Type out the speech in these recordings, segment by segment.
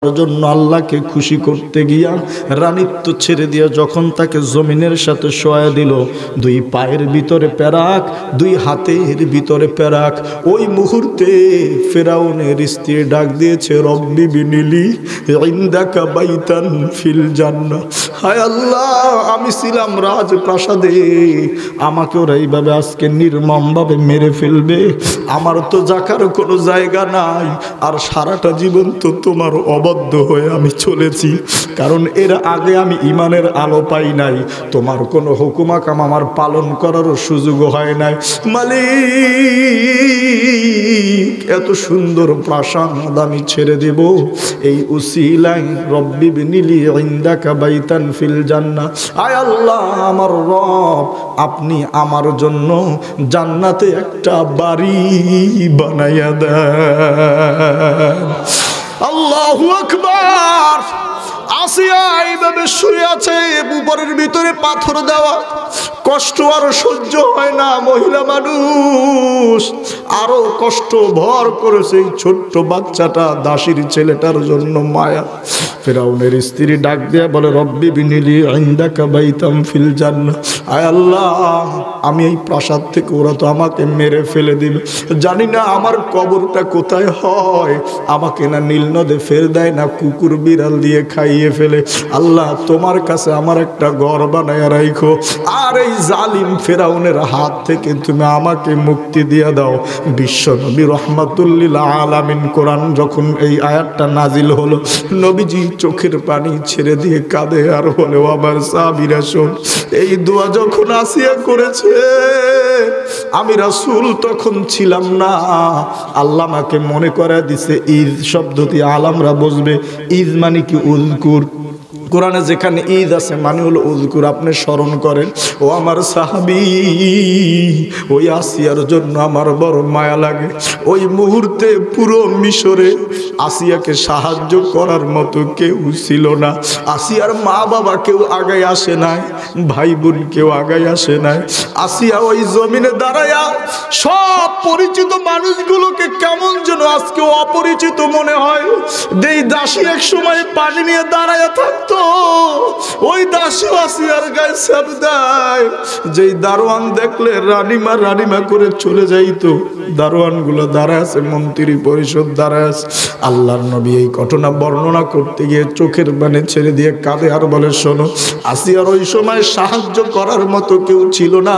জন্য আল্লাহকে খুশি করতে গিয়া রানিত্ব ছেড়ে দিয়া যখন তাকে জমিনের সাথে শোয়া দিল, দুই পায়ের ভিতরে প্যারাক, দুই হাতের ভিতরে প্যারাক। ওই মুহূর্তে ফেরাউনের স্ত্রী ডাক দিয়েছে, রব্বি বিনিলি ইনদাকা বাইতান ফিল জান্নাহ। হায় আল্লাহ, আমি ছিলাম রাজপ্রাসাদে, আমাকে ওরা এইভাবে আজকে নির্মমভাবে মেরে ফেলবে। আমার তো যাকার কোনো জায়গা নাই, আর সারাটা জীবন তো তোমার অবাধ্য হয়ে আমি চলেছি, কারণ এর আগে আমি ইমানের আলো পাই নাই, তোমার কোনো হুকুমাকাম আমার পালন করারও সুযোগ হয় নাই। মালিক, এত সুন্দর প্রাসাদ আমি ছেড়ে দেব এই উসিলাই? রব্বি বিনিলি ইনদাকা বাইতান ফিল জান্নাহ। আয় আল্লাহ, আমার রব, আপনি আমার জন্য জান্নাতে একটা বাড়ি বানাইয়া দেন। আল্লাহু আকবার। আসিয়া এইভাবে শুয়ে আছে, উপরের ভিতরে পাথর দেওয়া, কষ্ট আর সহ্য হয় না। মহিলা মানুষ আরো কষ্ট ভর করেছে এই ছোট্ট বাচ্চাটা, দাসীর ছেলেটার জন্য মায়া। ফেরাউনের স্ত্রী ডাক দিয়া বলে, রব্বি বিনিলি ইনদাকা বাইতাম ফিল জান্নাহ। আয় আল্লাহ, আমি এই প্রাসাদ থেকে ওরা তো আমাকে মেরে ফেলে দিবে, জানি না আমার কবরটা কোথায় হয়, আমাকে না নীল নদে ফের দেয়, না কুকুর বিড়াল দিয়ে খাইয়ে ফেলে। আল্লাহ, তোমার কাছে আমার একটা ঘর বানায় রাখো, আর এই জালিম ফেরাউনের হাত থেকে তুমি আমাকে মুক্তি দিয়ে দাও। বিশ্ব নবী রহমাতুল্লিল আলামিন কোরআন যখন এই আয়াতটা নাজিল হলো, নবীজি চোখের পানি ছেড়ে দিয়ে কাঁদে আর বলে, ও আমার সাহাবীরা শোন, এই দোয়া যখন আসিয়া করেছে আমি রাসূল তখন ছিলাম না, আল্লাহ আমাকে মনে করে দিছে। ঈদ শব্দ দিয়ে আলামরা বুঝবে, ঈদ মানে কি উযকুর। কোরআনে যেখানে ঈদ আছে মানে হলো উযকুর, আপনি স্মরণ করেন। ও আমার সাহাবী, ওই আসিয়ার জন্য আমার বড় মায়া লাগে। ওই মুহূর্তে পুরো মিশরে আসিয়াকে সাহায্য করার মতো কেউ ছিল না। আসিয়ার মা বাবা কেউ আগায় আসে নাই, ভাই বোন কেউ আগায় আসে নাই। আসিয়া ওই জমিনে দাঁড়ায়া সব পরিচিত মানুষগুলোকে কেমন যেন আজকে অপরিচিত মনে হয়। যেই দাসী এক সময় পানি নিয়ে দাঁড়ায়া থাকতো, ওই দাসী আসিয়ার গায়ে ছাপ দেয়। যেই দারোয়ান দেখলে রানিমা রানিমা করে চলে যাইতো, দারোয়ান গুলো দাঁড়ায় আছে, মন্ত্রী পরিষদ দাঁড়ায় আছে। আল্লাহর নবী এই ঘটনা বর্ণনা করতে গিয়ে চোখের পানি ছেড়ে দিয়ে কাঁদে আর বলে, শোনো, আসিয়ার ওই সময় সাহায্য করার মতো কেউ ছিল না,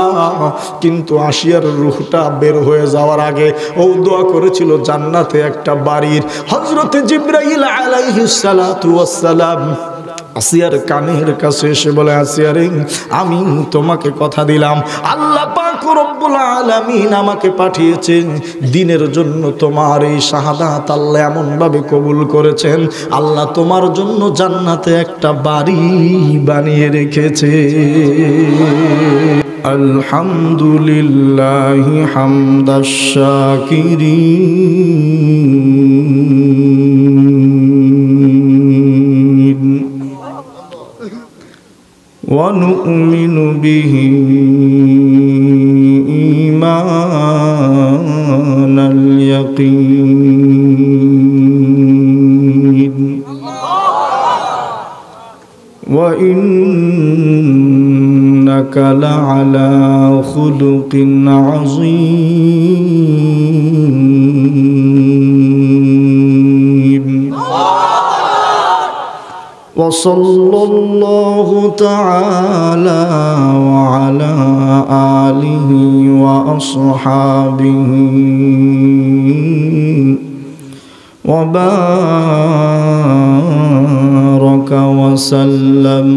কিন্তু আসিয়ার রূহটা বের হয়ে যাওয়ার আগে ও দোয়া করেছিল জান্নাতে একটা বাড়ির। হযরতে জিবরাইল আলাইহিস সালাতু ওয়াস সালাম আসিয়ার কানের কাছে এসে বলে, আসিয়া রে, আমি তোমাকে কথা দিলাম, আল্লাহ পাক রব্বুল আলামিন আমাকে পাঠিয়েছেন দ্বীনের জন্য। তোমার এই শাহাদাত আল্লাহ এমন ভাবে কবুল করেছেন, আল্লাহ তোমার জন্য জান্নাতে একটা বাড়ি বানিয়ে রেখেছে। আলহামদুলিল্লাহি হামদাশ শাকিরিন ওয়া নু'মিনু বিহি ঈমানাল ইয়াকিন ওয়া ইন্নাকা লা'আলা খুলুকিন আযীম। وصلى الله تعالى وعلى آله وأصحابه وبارك وسلم.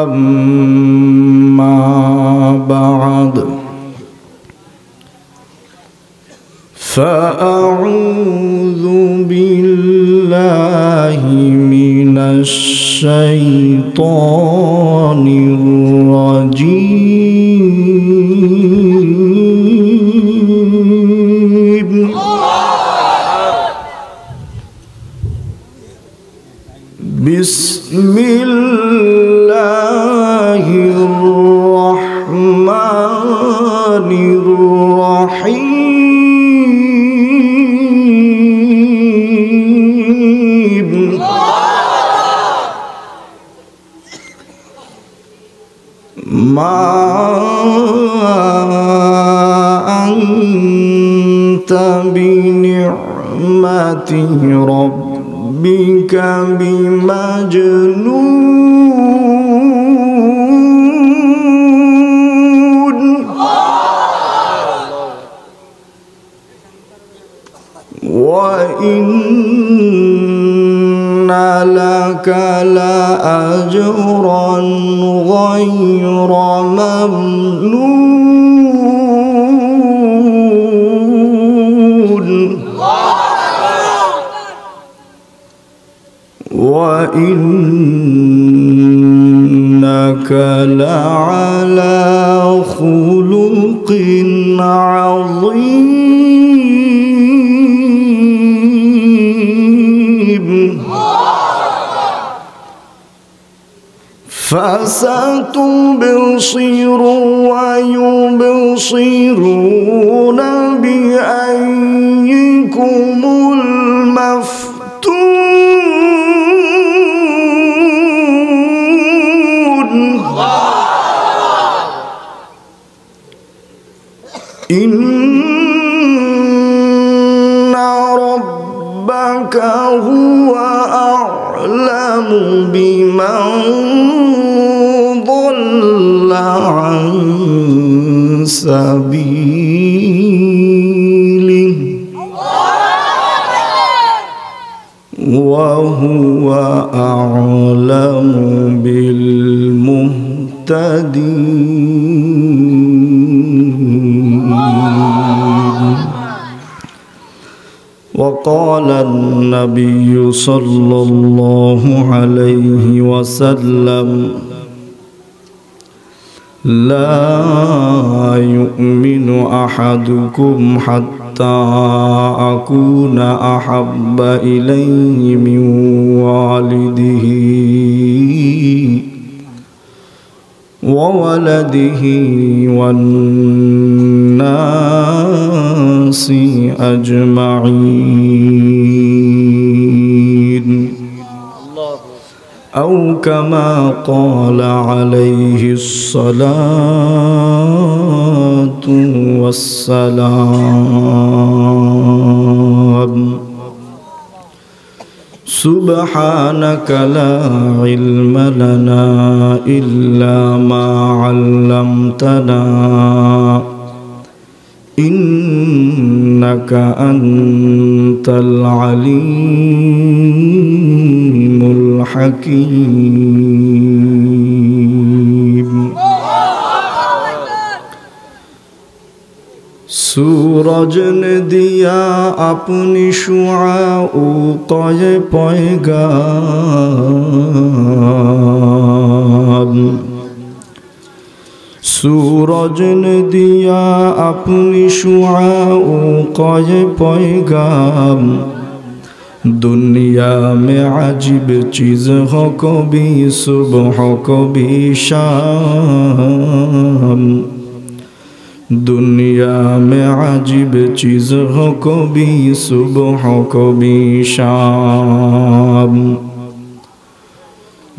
أما بعد، فأعوذ بالله من الشيطان الرجيم. بسم الله الرحمن الرحيم. মা আনতা বিনি'মাতি রাব্বিকা বিমাজনুন ওয়া ইন্না লাকা লাআজরান গায়রা মামনুন ওয়া ইন্নাকা লাআলা খুলুকিন আযীম فستبصر ويبصرون بأيكم المفتون إن ربك هو أعلم بمن ضل عن سبيله وهو أعلم بالمهتدين وقال النبي صلى الله عليه وسلم لا يؤمن أحدكم حتى أكون أحب إليه من والده وولده والناس أجمعين أو كما قال عليه الصلاة والسلام سبحانك لا علم لنا إلا ما علمتنا إنك أنت العليم الحكيم सूरज ने दिया अपनी शुआओ कए पैगाम सूरज ने दिया अपनी शुआओ कए पैगाम दुनिया में अजीब चीज़ हो कभी सुबह कभी शाम दुनिया में अजीब चीज़ हो कभी सुबह कभी शाम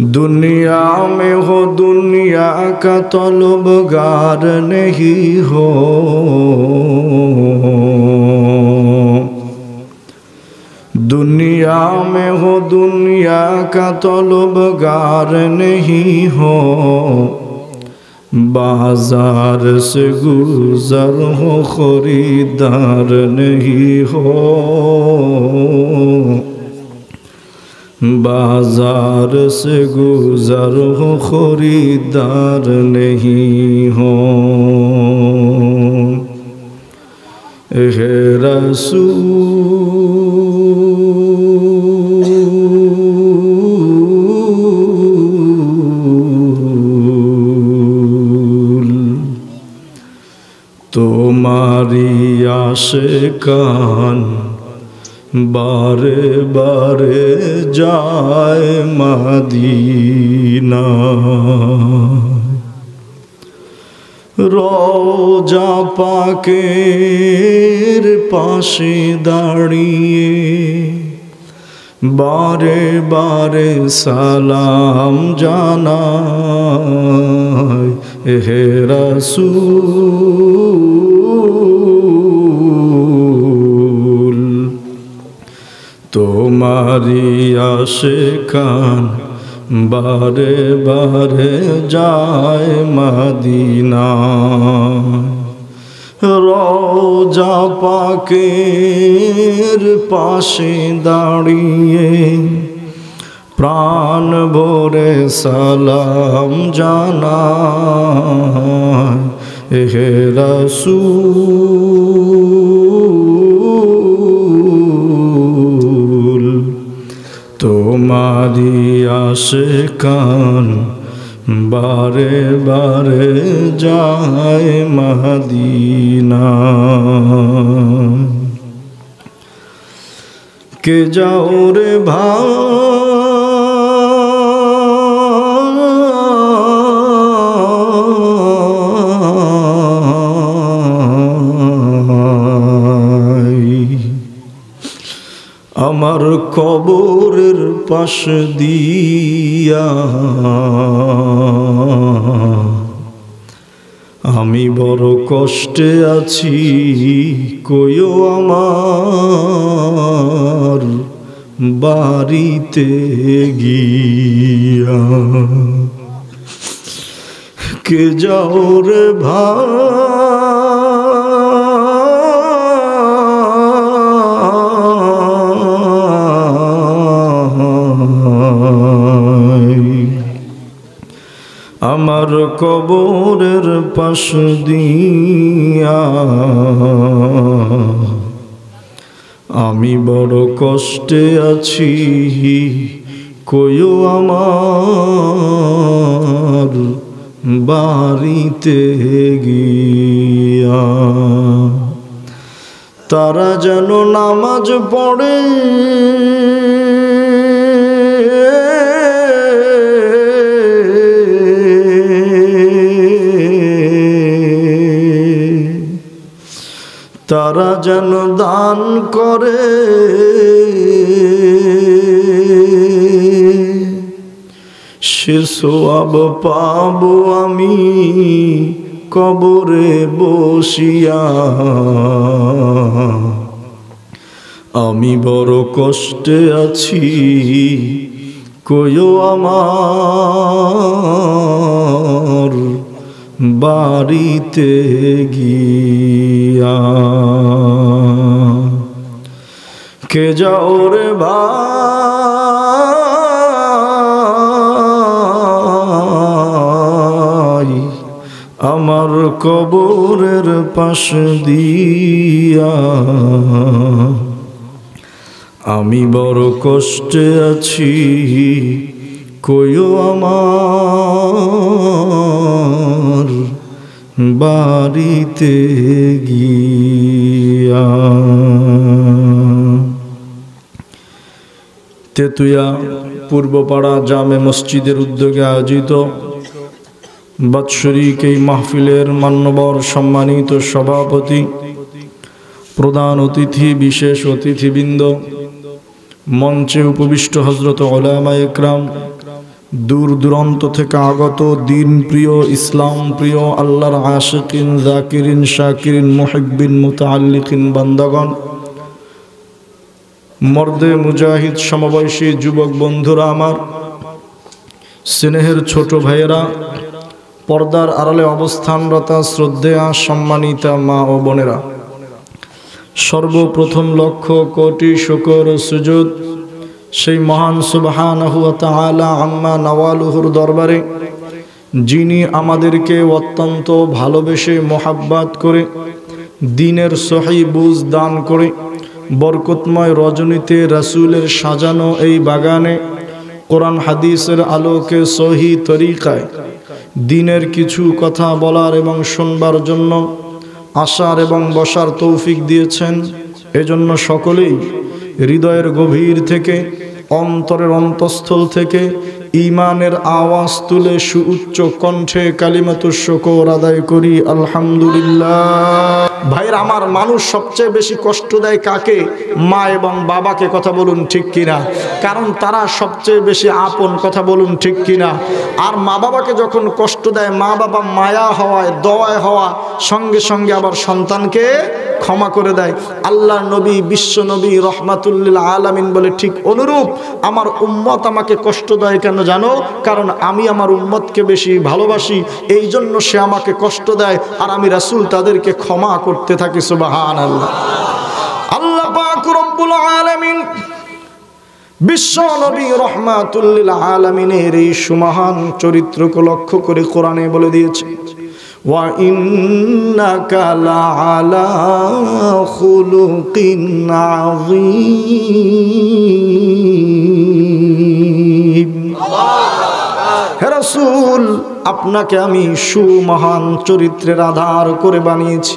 दुनिया में हो दुनिया का तलबगार नहीं हो दुनिया में हो दुनिया का तलबगार नहीं हो बाजार से गुजर हो खरीदार नहीं हो बाजार से गुजर हो खरीदार नहीं हो हे रसूल तुम्हारी आशिकान बारे बारे जाए मदीना रोजा पाकेर पाशे दाड़िए बारे बारे सलाम जानाय হে রাসূল তোমারি আশিকান বারে বারে যায় মদিনা রওজা পাকের পাশে দাঁড়িয়ে প্রাণ ভরে সালাম জানায় হে রাসূল তোমারি আশিকান বারে বারে যায় মদিনা কে যাও রে ভাই আমার কবরের পাশ দিয়া আমি বড় কষ্টে আছি কইও আমার বাড়িতে গিয়া কে যাও রে আমার কবরের পাশ দিয়া আমি বড় কষ্টে আছি কইও আমার বাড়িতে গিয়া তারা যেন নামাজ পড়ে তারা যেন দান করে সে সওয়াব পাবো আমি কবরে বসিয়া আমি বড় কষ্টে আছি কইও আমার বাড়িতে গিয়া কে যাও রে ভাই আমার কবরের পাশ দিয়া আমি বড় কষ্টে আছি কইও আমার বাড়িতে গিয়া তেতুয়া পূর্বপাড়া জামে মসজিদের উদ্যোগে আয়োজিত বাৎসরিক এই মাহফিলের মান্যবর সম্মানিত সভাপতি প্রধান অতিথি বিশেষ অতিথিবৃন্দ মঞ্চে উপবিষ্ট হযরত উলামায়ে ইকরাম দূর দূরান্ত থেকে আগত দিন প্রিয় ইসলাম প্রিয় আল্লাহর আশিকিন যাকিরিন শাকিরিন মুহিব্বিন মুতাআল্লিকিন বান্দাগণ মর্দে মুজাহিদ সমবয়সী যুবক বন্ধুরা আমার স্নেহের ছোট ভাইয়েরা পর্দার আড়ালে অবস্থানরতা শ্রদ্ধেয়া সম্মানিতা মা ও বোনেরা সর্বপ্রথম লক্ষ্য কোটি শুকর সুজুদ সেই মহান সুবহানাহু ওয়া তাআলা আম্মা নওয়ালুহুর দরবারে যিনি আমাদেরকে অত্যন্ত ভালোবেসে মোহাব্বত করে দ্বীনের সহি বুঝ দান করে বরকতময় রজনীতে রাসূলের সাজানো এই বাগানে কোরআন হাদিসের আলোকে সহি তরিকায় দ্বীনের কিছু কথা বলার এবং শুনবার জন্য আসার এবং বসার তৌফিক দিয়েছেন এজন্য সকলেই হৃদয়ের গভীর থেকে অন্তরের অন্তঃস্থল থেকে ঈমানের আওয়াজ তুলে সুউচ্চ কণ্ঠে কালিমাতুশ শুকর আদায় করি আলহামদুলিল্লাহ। ভাইরা আমার, মানুষ সবচেয়ে বেশি কষ্ট দেয় কাকে? মা এবং বাবাকে। কথা বলুন ঠিক কিনা? কারণ তারা সবচেয়ে বেশি আপন। কথা বলুন ঠিক কিনা? আর মা বাবাকে যখন কষ্ট দেয়, মা বাবা মায়া হওয়ায়, দয়া হওয়া সঙ্গে সঙ্গে আবার সন্তানকে ক্ষমা করে দেয়। আল্লাহর নবী, বিশ্ব নবী রহমাতুল্লিল আলামিন বলে, ঠিক অনুরূপ আমার উম্মত আমাকে কষ্ট দেয় কেন জানো? কারণ আমি আমার উম্মতকে বেশি ভালোবাসি, এই জন্য সে আমাকে কষ্ট দেয়, আর আমি রাসূল তাদেরকে ক্ষমা করতে থাকি। সুবহানাল্লাহ। আল্লাহ পাক রব্বুল আলামিন বিশ্ব নবী রহমাতুল্লিল আলামিনের এই সুমহান চরিত্রকে লক্ষ্য করে কোরআনে বলে দিয়েছে, ওয়া ইন্নাকা লাআলা খুলুকিন আযীম। হে রাসূল, আপনাকে আমি সুমহান চরিত্রের আধার করে বানিয়েছি।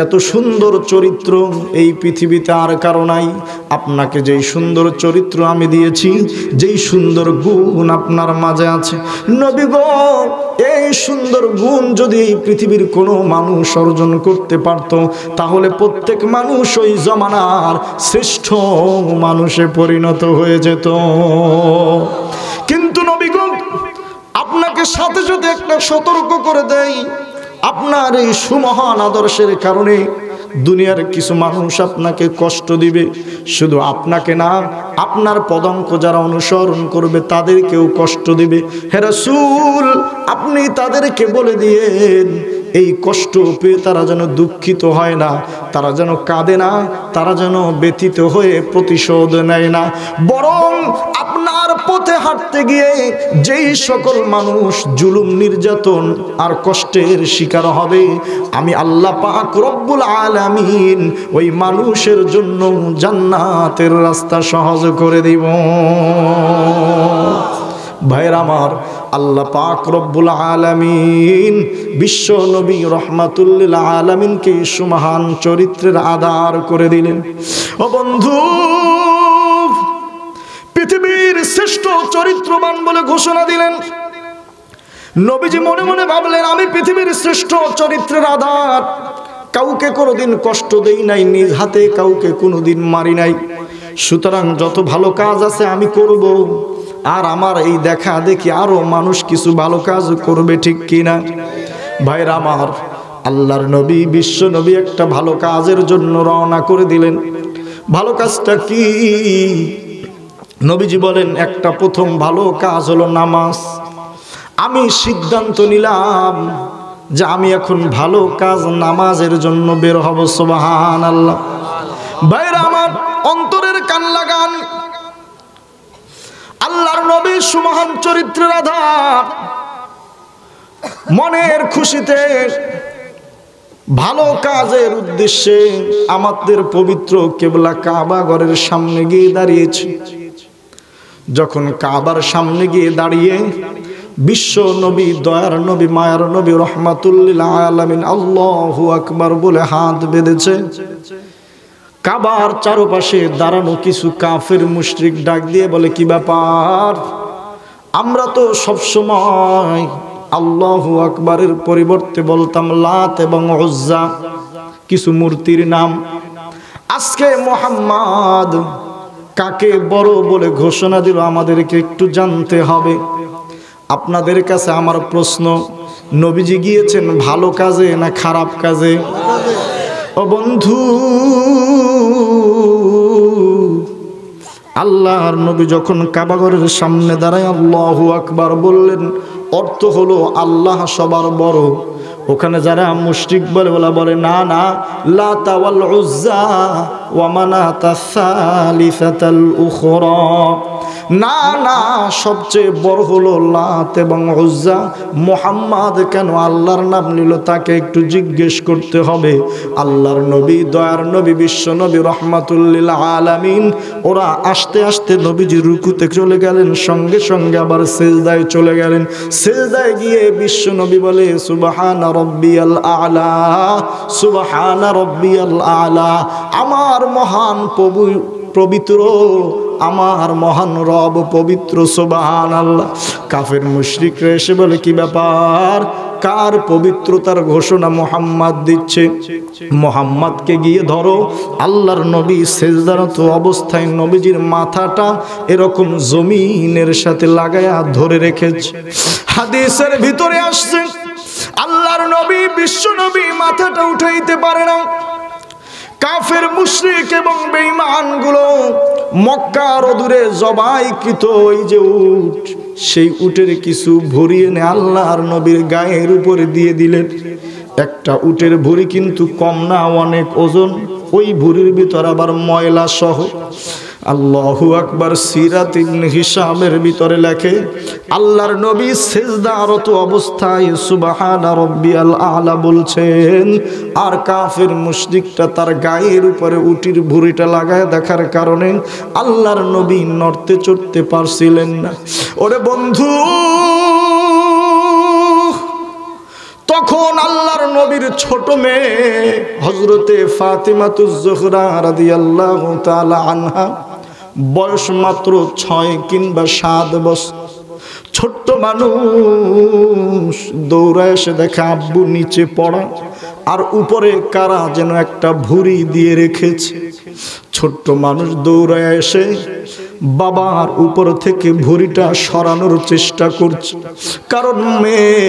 এত সুন্দর চরিত্র এই পৃথিবীতে আর কারো নাই। আপনাকে যেই সুন্দর চরিত্র আমি দিয়েছি, যেই সুন্দর গুণ আপনার মাঝে আছে, নবী গো, এই সুন্দর গুণ যদি এই পৃথিবীর কোনো মানুষ অর্জন করতে পারত, তাহলে প্রত্যেক মানুষ ওই জমানার শ্রেষ্ঠ মানুষে পরিণত হয়ে যেত। কিন্তু নবী গো, আপনাকে সাথে সাথে একটা সতর্ক করে দেয়, আপনার এই সুমহান আদর্শের কারণে দুনিয়ার কিছু মানুষ আপনাকে কষ্ট দিবে। শুধু আপনাকে না, আপনার পদাঙ্ক যারা অনুসরণ করবে তাদেরকেও কষ্ট দিবে। হে রাসূল, আপনি তাদেরকে বলে দিয়েন, এই কষ্ট পেয়ে তারা যেন দুঃখিত হয় না, তারা যেন কাঁদে না, তারা যেন ব্যথিত হয়ে প্রতিশোধ নেয় না, বরং আপনার পথে হাঁটতে গিয়ে যেই সকল মানুষ জুলুম, নির্যাতন আর কষ্টের শিকার হবে, আমি আল্লাহ পাক রব্বুল আলামিন ওই মানুষের জন্য জান্নাতের রাস্তা সহজ করে দিব। ভাইরা আমার, আল্লাহ পাক রব্বুল আলামিন বিশ্ব নবী রহমাতুল্লিল আলামিনকে সুমহান চরিত্রের আধার করে দিলেন। ও বন্ধু, পৃথিবীর শ্রেষ্ঠ চরিত্রবান বলে ঘোষণা দিলেন। নবীজি মনে মনে ভাবলেন, আমি পৃথিবীর শ্রেষ্ঠ চরিত্রের আধার, কাউকে কোনোদিন কষ্ট দেই নাই, নিজ হাতে কাউকে কোনোদিন মারি নাই, সুতরাং যত ভালো কাজ আছে আমি করব, আর আমার এই দেখা দেখি আরো মানুষ কিছু ভালো কাজ করবে, ঠিক কিনা? ভাইরা আমার, আল্লাহর নবী, বিশ্ব নবী একটা ভালো কাজের জন্য রওনা করে দিলেন। ভালো কাজটা কি? নবীজি বলেন, একটা প্রথম ভালো কাজ হলো নামাজ। আমি সিদ্ধান্ত নিলাম যে আমি এখন ভালো কাজ নামাজের জন্য বের হব। সুবহানাল্লাহ। ভাইরা আমার, অন্তরের কান লাগান, আল্লাহর নবী সুমহান চরিত্রের আধার, মনের খুশিতে ভালো কাজের উদ্দেশ্যে আমাদের পবিত্র কিবলা কাবা ঘরের সামনে গিয়ে দাঁড়িয়েছি। যখন কাবার সামনে গিয়ে দাঁড়িয়ে বিশ্ব নবী, দয়ার নবী, মায়ার নবী রহমাতুল্লিল আলামিন আল্লাহু আকবার বলে হাত বেঁধেছে, কাবার চারপাশে দাঁড়ানো কিছু কাফের মুশরিক ডাক দিয়ে বলে, কি ব্যাপার? আমরা তো সবসময় আল্লাহু আকবারের পরিবর্তে বলতাম লাত এবং উজ্জা, কিছু মূর্তির নাম। আজকে মুহাম্মদ কাকে বড় বলে ঘোষণা দিল, আমাদেরকে একটু জানতে হবে। আপনাদের কাছে আমার প্রশ্ন, নবীজি গিয়েছেন ভালো কাজে না খারাপ কাজে? ও বন্ধু, আল্লাহর নবী যখন কাবাঘরের সামনে দাঁড়ায় আল্লাহু আকবার বললেন, অর্থ হলো আল্লাহ সবার বড়। ওখানে যারা মুশরিক বলে না না, লাত ওয়াল উজ্জা ওয়া মানাতাস সালিসাতাল উখরা, না না, সবচেয়ে বড় হলো লাত এবং উজ্জা। মুহাম্মদ কেন আল্লাহর নাম নিল তাকে একটু জিজ্ঞেস করতে হবে। আল্লাহর নবী, দয়ার নবী, বিশ্ব নবী রহমাতুল্লিল আলামিন, ওরা আস্তে আস্তে নবীজি রুকুতে চলে গেলেন, সঙ্গে সঙ্গে আবার সিজদায় চলে গেলেন। সিজদায় গিয়ে বিশ্ব নবী বলে, সুবহানা রব্বিয়াল আ'লা, সুবহানা রব্বিয়াল আ'লা, আমার মহান পবিত্র আমার মহান রব পবিত্র, সুবহানাল্লাহ। কাফের মুশরিকরা এসে বলে, কি ব্যাপার, কার পবিত্রতার ঘোষণা মুহাম্মদ দিচ্ছে? মুহাম্মদকে গিয়ে ধরো। আল্লাহর নবী সেজদারত অবস্থায় নবীজির মাথাটা এরকম জমিনের সাথে লাগায়া ধরে রেখেছে। হাদিসের ভিতরে আসছে আল্লাহর নবী, বিশ্ব নবী মাথাটা উঠাইতে পারে না। কাফের মুশরিক এবং বেঈমানগুলো মক্কার অদূরে জবাইকৃত ওই যে উট, সেই উটের কিছু ভুঁড়ি এনে আল্লাহর নবীর গায়ের উপরে দিয়ে দিলেন। একটা উটের ভুঁড়ি কিন্তু কম না, অনেক ওজন। ওই ভুঁড়ির ভিতর আবার ময়লা সহ। আল্লাহু আকবার। সিরাত ইবনে হিশামের ভিতরে লেখে, আল্লাহর নবী সিজদারত অবস্থায় সুবহানা রাব্বিয়াল আলা বলছেন, আর কাফের মুশরিকটা তার গায়ের উপরে উটির ভুঁড়িটা লাগায় দেখার কারণে আল্লাহর নবী নড়তে চড়তে পারছিলেন না। ওরে বন্ধু, তখন আল্লাহর নবীর ছোট মেয়ে হযরতে ফাতিমাতুজ জোহরা রাদিয়াল্লাহু তাআলা আনহা, বয়স মাত্র 6 কিংবা 7 বছর। ছোট্ট মানুষ দৌড়ায় এসে দেখে আব্বু নিচে পড়া, আর উপরে কারা যেন একটা ভুঁড়ি দিয়ে রেখেছে। ছোট্ট মানুষ দৌড়ায় এসে বাবার উপর থেকে ভুঁড়িটা সরানোর চেষ্টা করছে, কারণ মেয়ে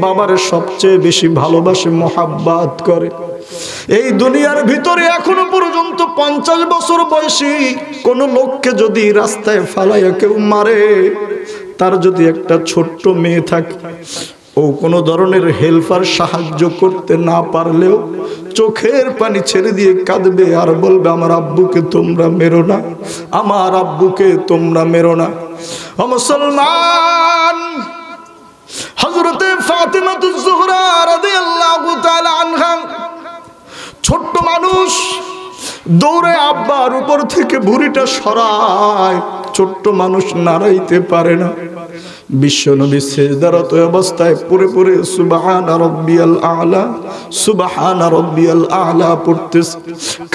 বাবার সবচেয়ে বেশি ভালোবাসে, মোহাব্বত করে। এই দুনিয়ার ভিতরে এখনো পর্যন্ত 50 বছর বয়সী কোন লোককে যদি রাস্তায় ফালাইয়া কেউ মারে, তার যদি একটা ছোট্ট মেয়ে থাকে, ও কোনো ধরনের হেল্পার সাহায্য করতে না পারলেও চোখের পানি ছেড়ে দিয়ে কাঁদবে আর বলবে, আমার আব্বুকে তোমরা মেরো না, আমার আব্বুকে তোমরা মেরো না। ও মুসলমান, হযরতে ফাতিমাতুজ জোহরা রাদিয়াল্লাহু তাআলা আনহা, ছোট্ট মানুষ দৌড়ে আব্বার উপর থেকে ভুঁড়িটা সরায়। ছোট্ট মানুষ নাড়াইতে পারে না। বিশ্বনবী সিজদারত অবস্থায় পড়ে পড়ে সুবহানা রাব্বিয়াল আলা, সুবহানা রাব্বিয়াল আলা পড়তেছে।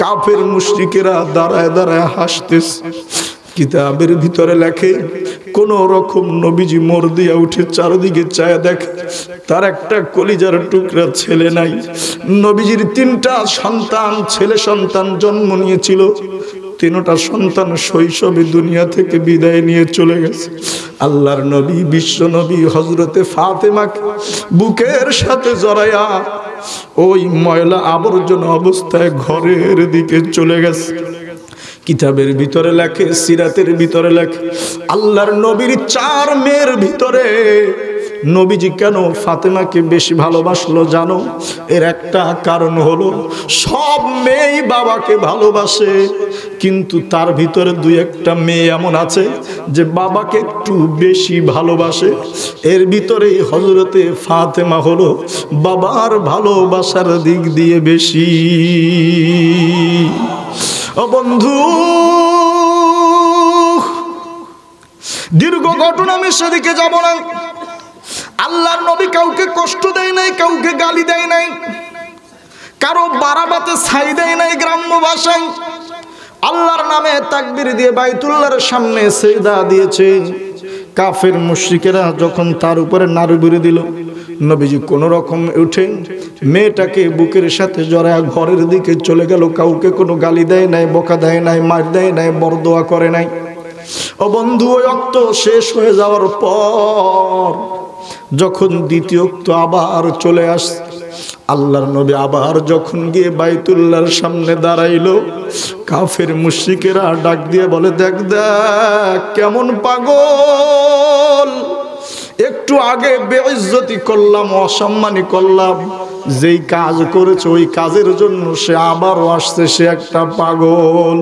কাফের মুশরিকেরা দাঁড়ায় দাঁড়ায় হাসতেছে। কিতাবের ভিতরে লেখে, কোন রকম নবীজি মোর দিয়া উঠে চারদিকে চায় দেখে, তার একটা কলিজার টুকরা ছেলে নাই। নবীজির 3টা সন্তান, ছেলে সন্তান জন্ম নিয়েছিল। 3টা সন্তান শৈশবে দুনিয়া থেকে বিদায় নিয়ে চলে গেছে। আল্লাহর নবী, বিশ্ব নবী হযরতে ফাতেমাকে বুকের সাথে জড়ায়া ওই ময়লা আবর্জনা অবস্থায় ঘরের দিকে চলে গেছে। কিতাবের ভিতরে লেখে, সিরাতের ভিতরে লেখে, আল্লাহর নবীর 4 মেয়ের ভিতরে নবীজি কেন ফাতেমাকে বেশি ভালোবাসলো জানো? এর একটা কারণ হলো, সব মেয়েই বাবাকে ভালোবাসে, কিন্তু তার ভিতরে 2-1টা মেয়ে এমন আছে যে বাবাকে একটু বেশি ভালোবাসে। এর ভিতরেই হযরতে ফাতেমা হলো বাবার ভালোবাসার দিক দিয়ে বেশি। ও বন্ধু, দীর্ঘ ঘটনা আমি সেদিকে যাব না। আল্লাহর নবী কাউকে কষ্ট দেয় নাই, কাউকে গালি দেয় নাই, কারো বারাবাতে ছাই দেয় নাই। গ্রাম্য ভাষায় আল্লাহর নামে তাকবীর দিয়ে বাইতুল্লাহর সামনে সিজদা দিয়েছে। কাফের মুশরিকেরা যখন তার উপরে নাড়ুবুড়ি দিল, নবীজি কোন রকম উঠে মেয়েটাকে বুকের সাথে জড়ায় ঘরের দিকে চলে গেল। কাউকে কোনো গালি দেয় নাই, বকা দেয় নাই, মার দেয় নাই, বরদোয়া করে নাই। ও বন্ধু, ওই ওয়াক্ত শেষ হয়ে যাওয়ার পর যখন দ্বিতীয় ওয়াক্ত আবার চলে আসে, আল্লাহর নবী আবার যখন গিয়ে বাইতুল্লাহর সামনে দাঁড়াইলো, কাফের মুশরিকেরা ডাক দিয়ে বলে, দেখ দেখ কেমন পাগল, একটু আগে বেইজ্জতি করলাম, অসম্মানী করলাম, যেই কাজ করেছে ওই কাজের জন্য সে আবারও আসছে, সে একটা পাগল।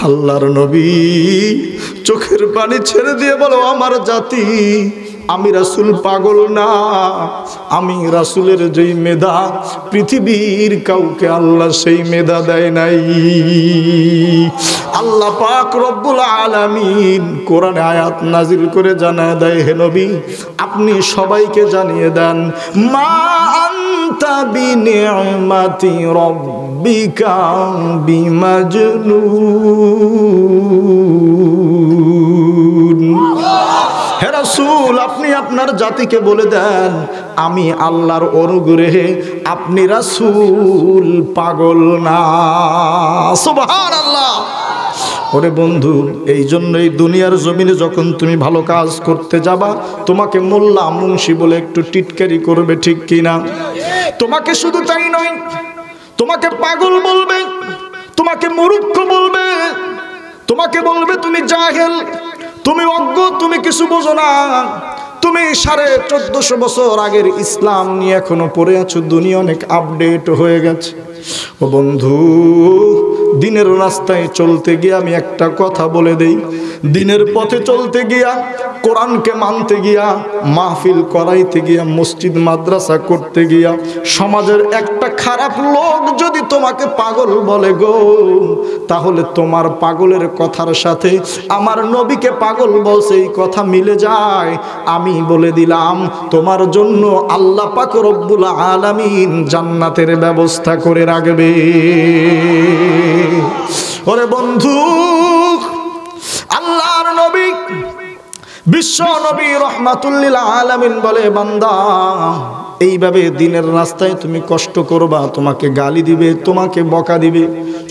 আল্লাহর নবী চোখের পানি ছেড়ে দিয়ে বলো, আমার জাতি, আমি রাসূল পাগল না, আমি রাসূলের যেই মেধা পৃথিবীর কাউকে আল্লাহ সেই মেধা দেয় নাই। আল্লাহ পাক রব্বুল আলামিন কোরআনে আয়াত নাজিল করে জানায় দেয়, হে নবী আপনি সবাইকে জানিয়ে দেন, মা আনতা বিনিআমাতি রাব্বিকা বিমাজনুন। মাজনুন। হে রাসূল, আপনি আপনার জাতিকে বলে দেন আমি আল্লাহর অনুগ্রহে আপনি রাসূল, পাগল না। সুবহানাল্লাহ। ওরে বন্ধু, এই জন্যই দুনিয়ার জমিনে যখন তুমি ভালো কাজ করতে যাবা, তোমাকে মোল্লা মুন্সি বলে একটু টিটকারি করবে, ঠিক কিনা? তোমাকে শুধু তাই নয়, তোমাকে পাগল বলবে, তোমাকে মূর্খ বলবে, তোমাকে বলবে তুমি জাহেল, তুমি অজ্ঞ, তুমি কিছু বোঝো না, তুমি 1450 বছর আগের ইসলাম নিয়ে এখনো পড়ে আছো, দুনিয়া অনেক আপডেট হয়ে গেছে। ও বন্ধু, দিনের রাস্তায় চলতে গিয়ে আমি একটা কথা বলে দেই, দিনের পথে চলতে গিয়া, কোরআনকে মানতে গিয়া, মাহফিল করাইতে গিয়া, মসজিদ মাদ্রাসা করতে গিয়া, সমাজের একটা খারাপ লোক যদি তোমাকে পাগল বলে গো, তাহলে তোমার পাগলের কথার সাথে আমার নবীকে পাগল বলছে এই কথা মিলে যায়। আমি বলে দিলাম তোমার জন্য আল্লাহ পাক রব্বুল আলামিন জান্নাতের ব্যবস্থা করে রাখবে। ওরে বন্ধু, আল্লাহর নবী বিশ্ব নবী রহমাতুল লিল আলামিন বলে, বান্দা এইভাবে দিনের রাস্তায় তুমি কষ্ট করবা, তোমাকে গালি দিবে, তোমাকে বকা দিবে,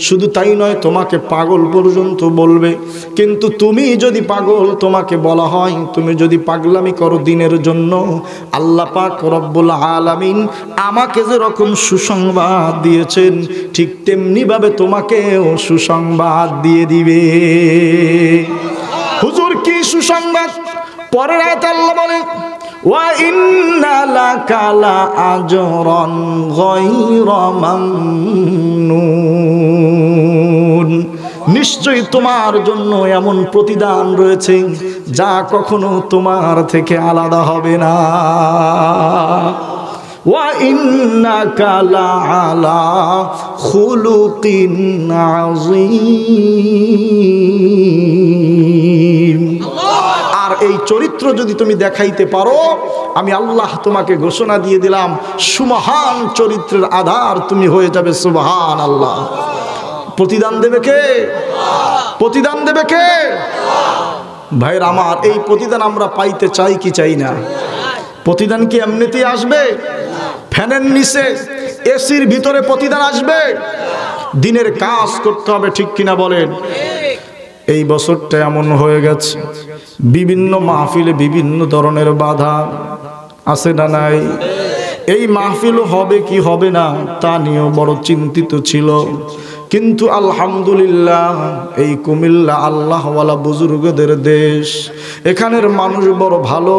শুধু তাই নয় তোমাকে পাগল পর্যন্ত বলবে। কিন্তু তুমি যদি পাগল তোমাকে বলা হয়, তুমি যদি পাগলামি করো দিনের জন্য, আল্লাহ পাক রব্বুল আলামিন আমাকে যেরকম সুসংবাদ দিয়েছেন, ঠিক তেমনি ভাবে তোমাকেও সুসংবাদ দিয়ে দিবে। হুজুর কি সুসংবাদ? পরের আয়াতে আল্লাহ বলেন, ওয়া ইন্না লাকা লাআজরান গায়রা মামনুন। নিশ্চয়ই তোমার জন্য এমন প্রতিদান রয়েছে যা কখনো তোমার থেকে আলাদা হবে না। ওয়া ইন্নাকা লাআলা খুলুকিন আযীম। আর এই চরিত্র যদি তুমি দেখাইতে পারো, আমি আল্লাহ তোমাকে ঘোষণা দিয়ে দিলাম সুমহান চরিত্রের আধার তুমি হয়ে যাবে। সুবহানাল্লাহ। প্রতিদান দেবে কে? প্রতিদান দেবে কে? ভাইরা আমার, এই প্রতিদান আমরা পাইতে চাই কি চাই না? প্রতিদান কি এমনিতেই আসবে? ফ্যানের নিচে এসির ভিতরে প্রতিদান আসবে? দিনের কাজ করতে হবে, ঠিক কিনা বলেন? এই বছরটা এমন হয়ে গেছে, বিভিন্ন মাহফিলে বিভিন্ন ধরনের বাধা আছে না নাই? এই মাহফিল হবে কি হবে না তা নিয়েও বড় চিন্তিত ছিল, কিন্তু আলহামদুলিল্লাহ এই কুমিল্লা আল্লাহওয়ালা বুজুর্গদের দেশ, এখানের মানুষ বড় ভালো,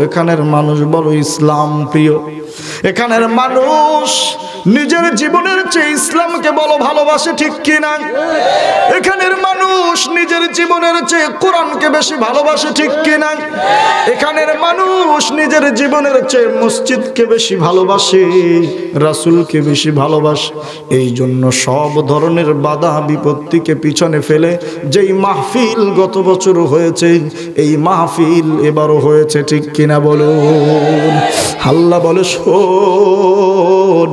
এখানের মানুষ বড় ইসলাম প্রিয়, এখানের মানুষ নিজের জীবনের চেয়ে ইসলামকে বড় ভালোবাসে, ঠিক কিনা? এখানের মানুষ নিজের জীবনের চেয়ে কোরআনকে বেশি ভালোবাসে, ঠিক কিনা? এখানের মানুষ নিজের জীবনের চেয়ে মসজিদকে বেশি ভালোবাসে, রাসূলকে বেশি ভালোবাসে। এই জন্য সব ধরনের বাধা বিপত্তিকে পিছনে ফেলে যেই মাহফিল গত বছর হয়েছে, এই মাহফিল এবারও হয়েছে, ঠিক কিনা বলুন? আল্লাহ বলে, শোন,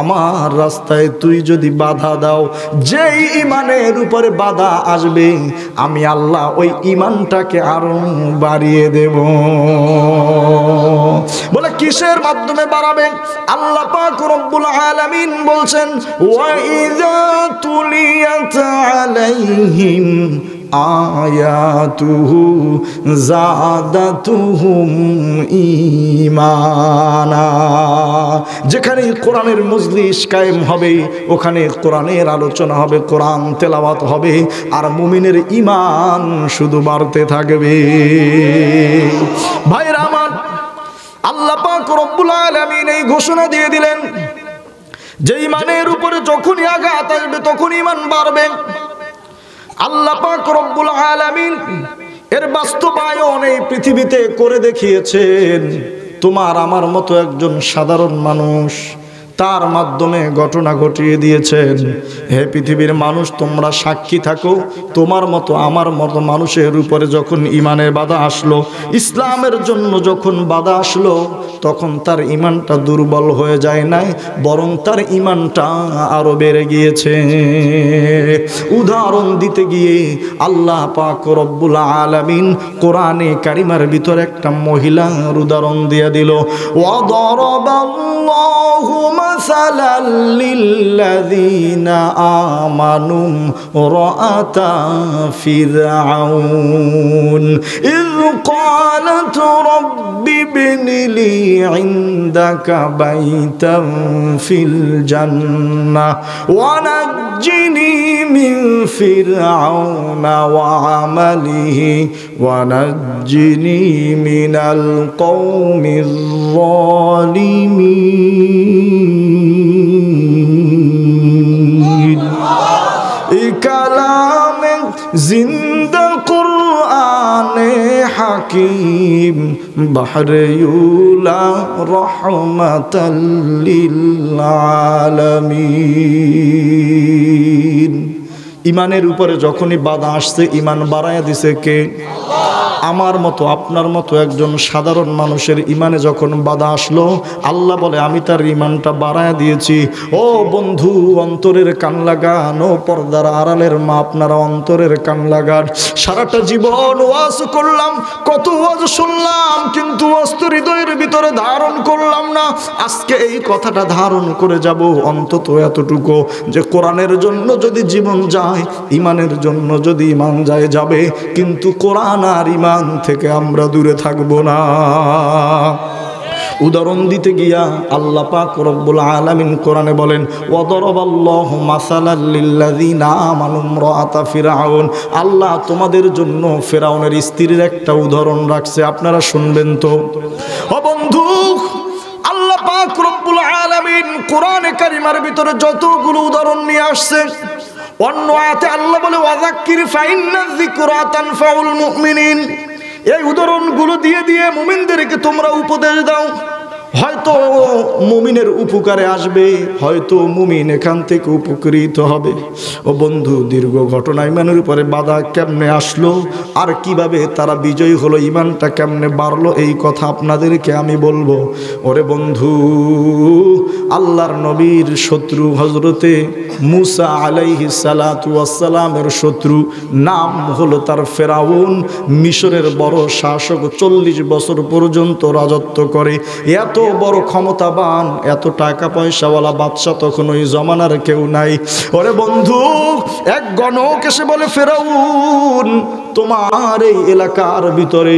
আমার রাস্তায় তুই যদি বাধা দাও, যেই ইমানের উপরে বাধা আসবে আমি আল্লাহ ওই ইমানটাকে আরো বাড়িয়ে দেব। বলে কিসের মাধ্যমে বাড়াবে? আল্লাহ পাক রব্বুল আলামিন বলছেন, ওয়া ইযা তুলিয়াত আলাইহিম আয়াতুহু যাদাতুহুম ঈমানা। যেখানে কোরআনের মজলিস কায়েম হবে, ওখানে কোরআনের আলোচনা হবে, কোরআন তেলাওয়াত হবে, আর মুমিনের ঈমান শুধু বাড়তে থাকবে। ভাইরা আমার, আল্লাহ পাক রব্বুল আলামিন এই ঘোষণা দিয়ে দিলেন যে ঈমানের উপরে যখনই আঘাত আসবে তখন ঈমান বাড়বে। আল্লাহ পাক রব্বুল আলামিন এর বাস্তবায়ন এই পৃথিবীতে করে দেখিয়েছেন। তোমার আমার মতো একজন সাধারণ মানুষ, তার মাধ্যমে ঘটনা ঘটিয়ে দিয়েছেন। হে পৃথিবীর মানুষ, তোমরা সাক্ষী থাকো, তোমার মতো আমার মতো মানুষের উপরে যখন ঈমানের বাধা আসলো, ইসলামের জন্য যখন বাধা আসলো, তখন তার ঈমানটা দুর্বল হয়ে যায় নাই, বরং তার ঈমানটা আরো বেড়ে গিয়েছে। উদাহরণ দিতে গিয়ে আল্লাহ পাক রব্বুল আলামিন কোরআনে কারিমার ভিতর একটা মহিলার উদাহরণ দিয়ে দিল। ওয়াদারাবাল্লাহু মাসালাল লিল্লাযীনা আমানু রাআতা ফিরআউন ইয ক্বালাত রাব্বি ইবনি লি ইনদাকা বাইতান ফিল জান্নাহ ওয়া নাজ্জিনি মিন ফিরআউনা ওয়া আমালিহি ওয়া নাজ্জিনি মিনাল কওমিজ যালিমিন। এই কালামে জিন্দা কুরআনে হাকিম বাহরে ইউলা রহমাতাল লিল আলামিন। ঈমানের উপরে যখনই বাধা আসছে, ঈমান বাড়ায়া দিছে কে? আমার মতো আপনার মতো একজন সাধারণ মানুষের ঈমানে যখন বাধা আসলো, আল্লাহ বলে আমি তার ঈমানটা বাড়ায়া দিয়েছি। ও বন্ধু, অন্তরের কান লাগান, ও পর্দার আড়ালের মা, আপনারা অন্তরের কান লাগান। সারাটা জীবন ওয়াজ করলাম, কত ওয়াজ শুনলাম, কিন্তু ওয়াজ তো হৃদয়ের ভিতরে ধারণ করলাম না। আজকে এই কথাটা ধারণ করে যাব, অন্তত এতটুকু যে কোরআনের জন্য যদি জীবন যায়, ঈমানের জন্য যদি ঈমান যায় যাবে, কিন্তু কোরআন আর ঈমান থেকে আমরা দূরে থাকব না। উদাহরণ দিতে গিয়া আল্লাহ পাক রব্বুল আলামিন কোরআনে বলেন, ওয়াদারাবাল্লাহু মাসালাল লিল্লাযীনা আমানু ইমরাআতা ফিরআউন। আল্লাহ তোমাদের জন্য ফিরআউনের স্ত্রীর একটা উদাহরণ রাখছে, আপনারা শুনবেন তো। ও বন্ধু, আল্লাহ পাক রব্বুল আলামিন কোরআনে কারিমার ভিতরে যতগুলো উদাহরণ নিয়ে আসছে, অন্য আয়াতে আল্লাহ বলে ওয়াযাক্কির ফাইন্নায যিকরা তানফাউল মুমিনিন। এই উদাহরণগুলো দিয়ে দিয়ে মুমিনদেরকে তোমরা উপদেশ দাও। হয়তো মুমিনের উপকারে আসবে, হয়তো মুমিন এখান থেকে উপকৃত হবে। ও বন্ধু, দীর্ঘ ঘটনা ঈমানের উপরে বাধা কেমনে আসলো আর কিভাবে তারা বিজয়ী হলো, ঈমানটা কেমনে বাড়লো, এই কথা আপনাদেরকে আমি বলবো। ওরে বন্ধু, আল্লাহর নবীর শত্রু হযরতে মূসা আলাইহিস সালাতু ওয়াস সালামের শত্রু, নাম হলো তার ফেরাউন। মিশরের বড় শাসক, 40 বছর পর্যন্ত রাজত্ব করে। এত বড় ক্ষমতাবান, এত টাকা পয়সাওয়ালা বাদশা তখন ওই জমানার কেউ নাই। ওরে বন্ধু, এক গণক এসে বলে, ফেরাউন তোমার এই এলাকার ভিতরে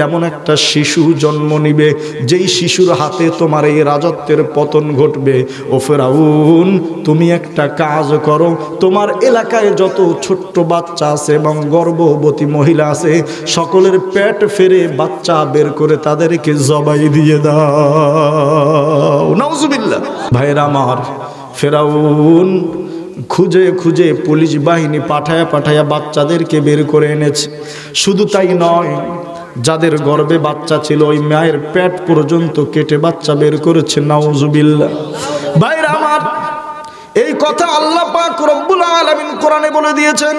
এমন একটা শিশু জন্ম নিবে, যেই শিশুর হাতে তোমার এই রাজত্বের পতন ঘটবে। ও ফেরাউন, তুমি একটা কাজ করো, তোমার এলাকায় যত ছোট্ট বাচ্চা আছে এবং গর্ভবতী মহিলা আছে, সকলের পেট ফেরে বাচ্চা বের করে তাদেরকে জবাই দিয়ে দাও। নাউজুবিল্লাহ। ভাইরা আমার, ফেরাউন খুঁজে খুঁজে পুলিশ বাহিনী পাঠায়া বাচ্চাদেরকে বের করে এনেছে। শুধু তাই নয়, যাদের গর্ভে বাচ্চা ছিল ওই মায়ের পেট পর্যন্ত কেটে বাচ্চা বের করেছে। নাউজুবিল্লাহ। ভাইরা আমার, এই কথা আল্লাহ পাক রব্বুল আলামিন কোরআনে বলে দিয়েছেন,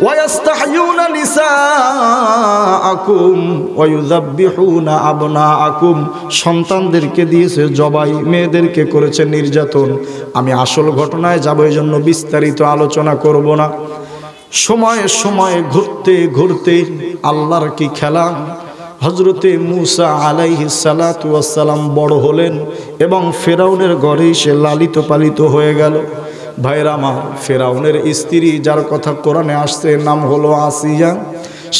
ওয়ায়াস্তাহয়ুনা নিসাআকুম ওয়া ইউযাববিহুনা আবনাআকুম। সন্তানদেরকে দিয়েছে জবাই, মেয়েদেরকে করেছে নির্যাতন। আমি আসল ঘটনায় যাব, এই জন্য বিস্তারিত আলোচনা করব না। সময়ে সময়ে ঘুরতে ঘুরতে আল্লাহর কি খেলা, হযরতে মূসা আলাইহিস সালাতু ওয়াস সালাম বড় হলেন এবং ফেরাউনের ঘরে সে লালিত পালিত হয়ে গেল। ভাইরা আমার, ফেরাউনের স্ত্রী যার কথা কোরআনে আসছে নাম হলো আসিয়া।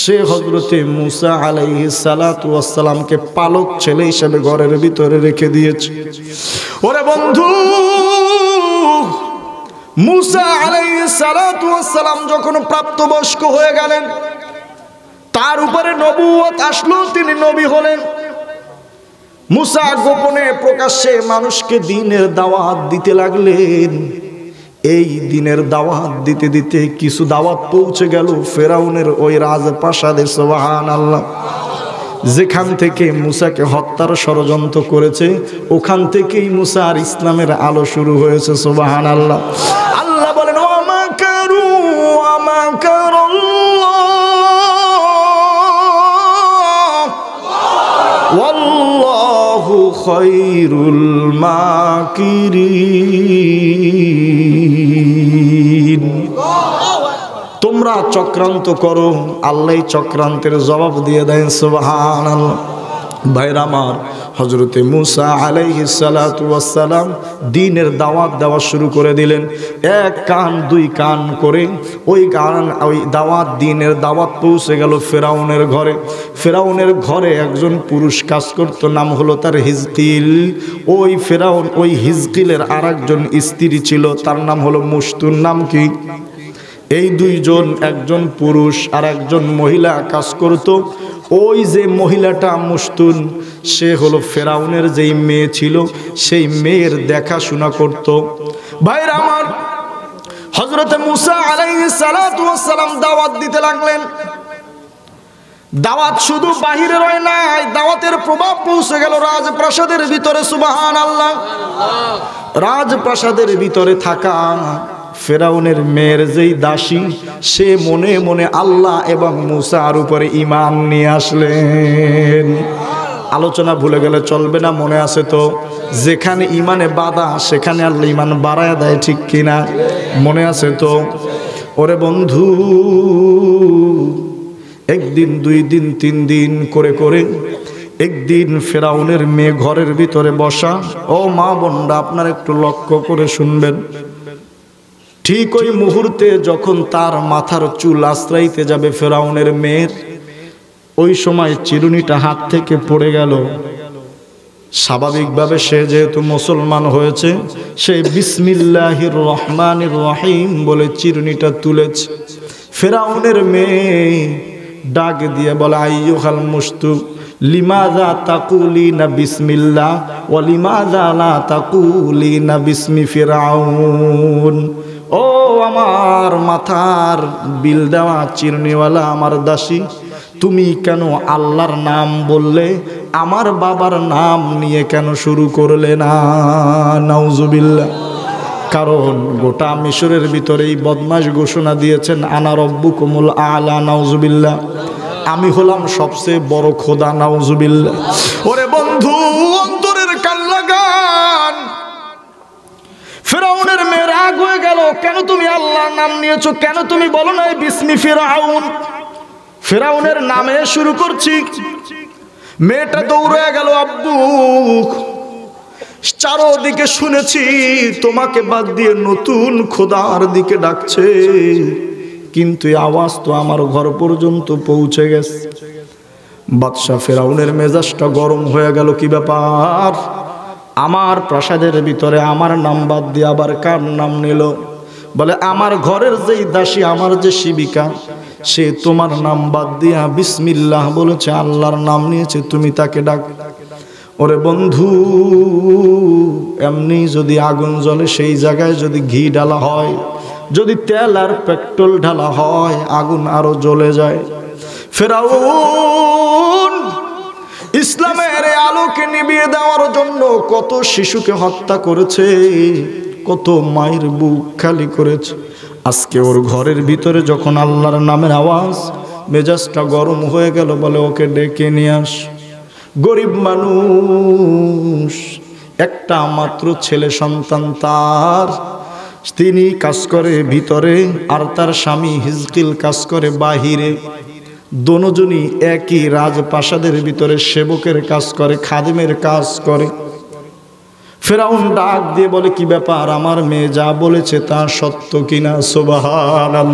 সে হযরতে মূসা আলাইহিস সালাতু ওয়াস সালামকে পালক ছেলে হিসেবে ঘরের ভিতরে রেখে দিয়েছে। ওরে বন্ধু, মূসা আলাইহিস সালাতু ওয়াস সালাম যখন প্রাপ্তবয়স্ক হয়ে গেলেন, তার উপরে নবুয়ত আসলো, তিনি নবী হলেন। মূসা গোপনে প্রকাশ্যে মানুষকে দ্বীনের দাওয়াত দিতে লাগলেন। এই দ্বীনের দাওয়াত দিতে দিতে কিছু দাওয়াত পৌঁছে গেল ফেরাউনের ওই রাজপ্রাসাদে। সুবহানাল্লাহ। যেখান থেকে মুসাকে হত্যার ষড়যন্ত্র করেছে ওখান থেকেই মুসা আর ইসলামের আলো শুরু হয়েছে। সুবহানাল্লাহ। আল্লাহ বলেন ওয়া মাকারু ওয়া মাকারাল্লাহ ওয়াল্লাহু খায়রুল মাকিরিন। তোমরা চক্রান্ত করো, আল্লাহ চক্রান্তের জবাব দিয়ে দেন। সুবহানাল্লাহ। ভাইরা আমার, হযরতে মুসা আলাইহিস সালাতু ওয়াস সালাম দ্বীনের দাওয়াত দেওয়া শুরু করে দিলেন। এক কান দুই কান করে ওই দাওয়াত, দ্বীনের দাওয়াত পৌঁছে গেল ফেরাউনের ঘরে। ফেরাউনের ঘরে একজন পুরুষ কাজ করত, নাম হলো তার হিজকিল। ওই ফেরাউন, ওই হিজকিলের আরেকজন স্ত্রী ছিল, তার নাম হলো মুশতুন। নাম কি? এই দুইজন, একজন পুরুষ আর একজন মহিলা কাজ করত। ওই যে মহিলাটা মুশতুন, সে হলো ফেরাউনের যেই মেয়ে ছিল সেই মেয়ের দেখাশোনা করত। ভাইরা আমার, হযরতে মুসা আলাইহিস সালাতু ওয়াস সালাম দাওয়াত দিতে লাগলেন। দাওয়াত শুধু বাহিরে রয় নাই, দাওয়াতের প্রভাব পৌঁছে গেল রাজপ্রাসাদের ভিতরে। সুবহানাল্লাহ। রাজপ্রাসাদের ভিতরে থাকা ফেরাউনের মেয়ের যেই দাসী, সে মনে মনে আল্লাহ এবং মুসার উপরে ঈমান নিয়ে আসলেন। আলোচনা ভুলে গেলে চলবে না, মনে আছে তো? যেখানে ঈমানে বাধা সেখানে আল্লাহ ঈমান বাড়ায় দেয়, ঠিক কিনা? মনে আছে তো? ওরে বন্ধু, একদিন দুই দিন তিন দিন করে করে একদিন ফেরাউনের মেয়ে ঘরের ভিতরে বসা। ও মা বোনরা, আপনারা একটু লক্ষ্য করে শুনবেন। ঠিক ওই মুহূর্তে যখন তার মাথার চুল আশ্রাইতে যাবে ফেরাউনের মেয়ের, ওই সময় চিরুনিটা হাত থেকে পড়ে গেল। স্বাভাবিকভাবে সে যেহেতু মুসলমান হয়েছে, সে বিসমিল্লাহির রহমানির রহিম বলে চিরুনিটা তুলেছে। ফেরাউনের মেয়ে ডাক দিয়ে বলে, আইয়ুহাল মুশতু লিমাযা তাকুলিনা বিসমিল্লাহ ওয়া লিমাযা লা তাকুলিনা বিসমি ফিরাউন। ও আমার মাথার বিল দেওয়া চিরুনিওয়ালা আমার দাসী, তুমি কেন আল্লাহর নাম বললে, আমার বাবার নাম নিয়ে কেন শুরু করলে না? নাউজুবিল্লাহ। কারণ গোটা মিশরের ভিতরেই বদমাশ ঘোষণা দিয়েছেন, আনা রব্বুকুমুল আলা। নাউজুবিল্লাহ। আমি হলাম সবচেয়ে বড় খোদা। নাউজুবিল্লাহ। ওরে বন্ধু, অন্তরের কান লাগান। ফেরাউনের মেয়ে রাগ হয়ে গেল, কেন তুমি আল্লাহর নাম নিয়েছো? কেন তুমি বলো না বিসমি ফিরাউন? ফেরাউনের নামে শুরু করছি। মেয়েটা দৌড়ে গেল, আব্বু চারদিকে শুনেছি তোমাকে বাদ দিয়ে নতুন খোদার দিকে ডাকছে, কিন্তু এই আওয়াজ তো আমার ঘর পর্যন্ত পৌঁছে গেছে। বাদশা ফেরাউনের মেজাজটা গরম হয়ে গেল, কি ব্যাপার? আমার প্রাসাদের ভিতরে আমার নাম বাদ দিয়ে আবার কার নাম নিল? বলে, আমার ঘরের যেই দাসী, আমার যে সেবিকা, সে তোমার নাম বাদ দিয়া বিসমিল্লাহ বলেছে, আল্লাহর নাম নিয়েছে, তুমি তাকে ডাক। ওরে বন্ধু, এমনি যদি আগুন জ্বলে সেই জায়গায় যদি ঘি ঢালা হয়, যদি তেল আর পেট্রোল ঢালা হয়, আগুন আরো জ্বলে যায়। ফেরাউন ইসলামের আলোকে নিভিয়ে দেওয়ার জন্য কত শিশুকে হত্যা করেছে, কত মায়ের বুক খালি করেছে। আজকে ওর ঘরের ভিতরে যখন আল্লাহর নামের আওয়াজ, মেজাজটা গরম হয়ে গেল। বলে, ওকে ডেকে নিয়ে আস। গরিব মানুষ, একটা মাত্র ছেলে সন্তান তার, তিনি কাজ করে ভিতরে আর তার স্বামী হিজকিল কাজ করে বাহিরে। দোনোজনই একই রাজপ্রাসাদের ভিতরে সেবকের কাজ করে, খাদেমের কাজ করে। ফেরাউন ডাক দিয়ে বলে, কি ব্যাপার? আমার মেয়ে যা বলেছে তা সত্য কিনা? সুবহানাল্লাহ।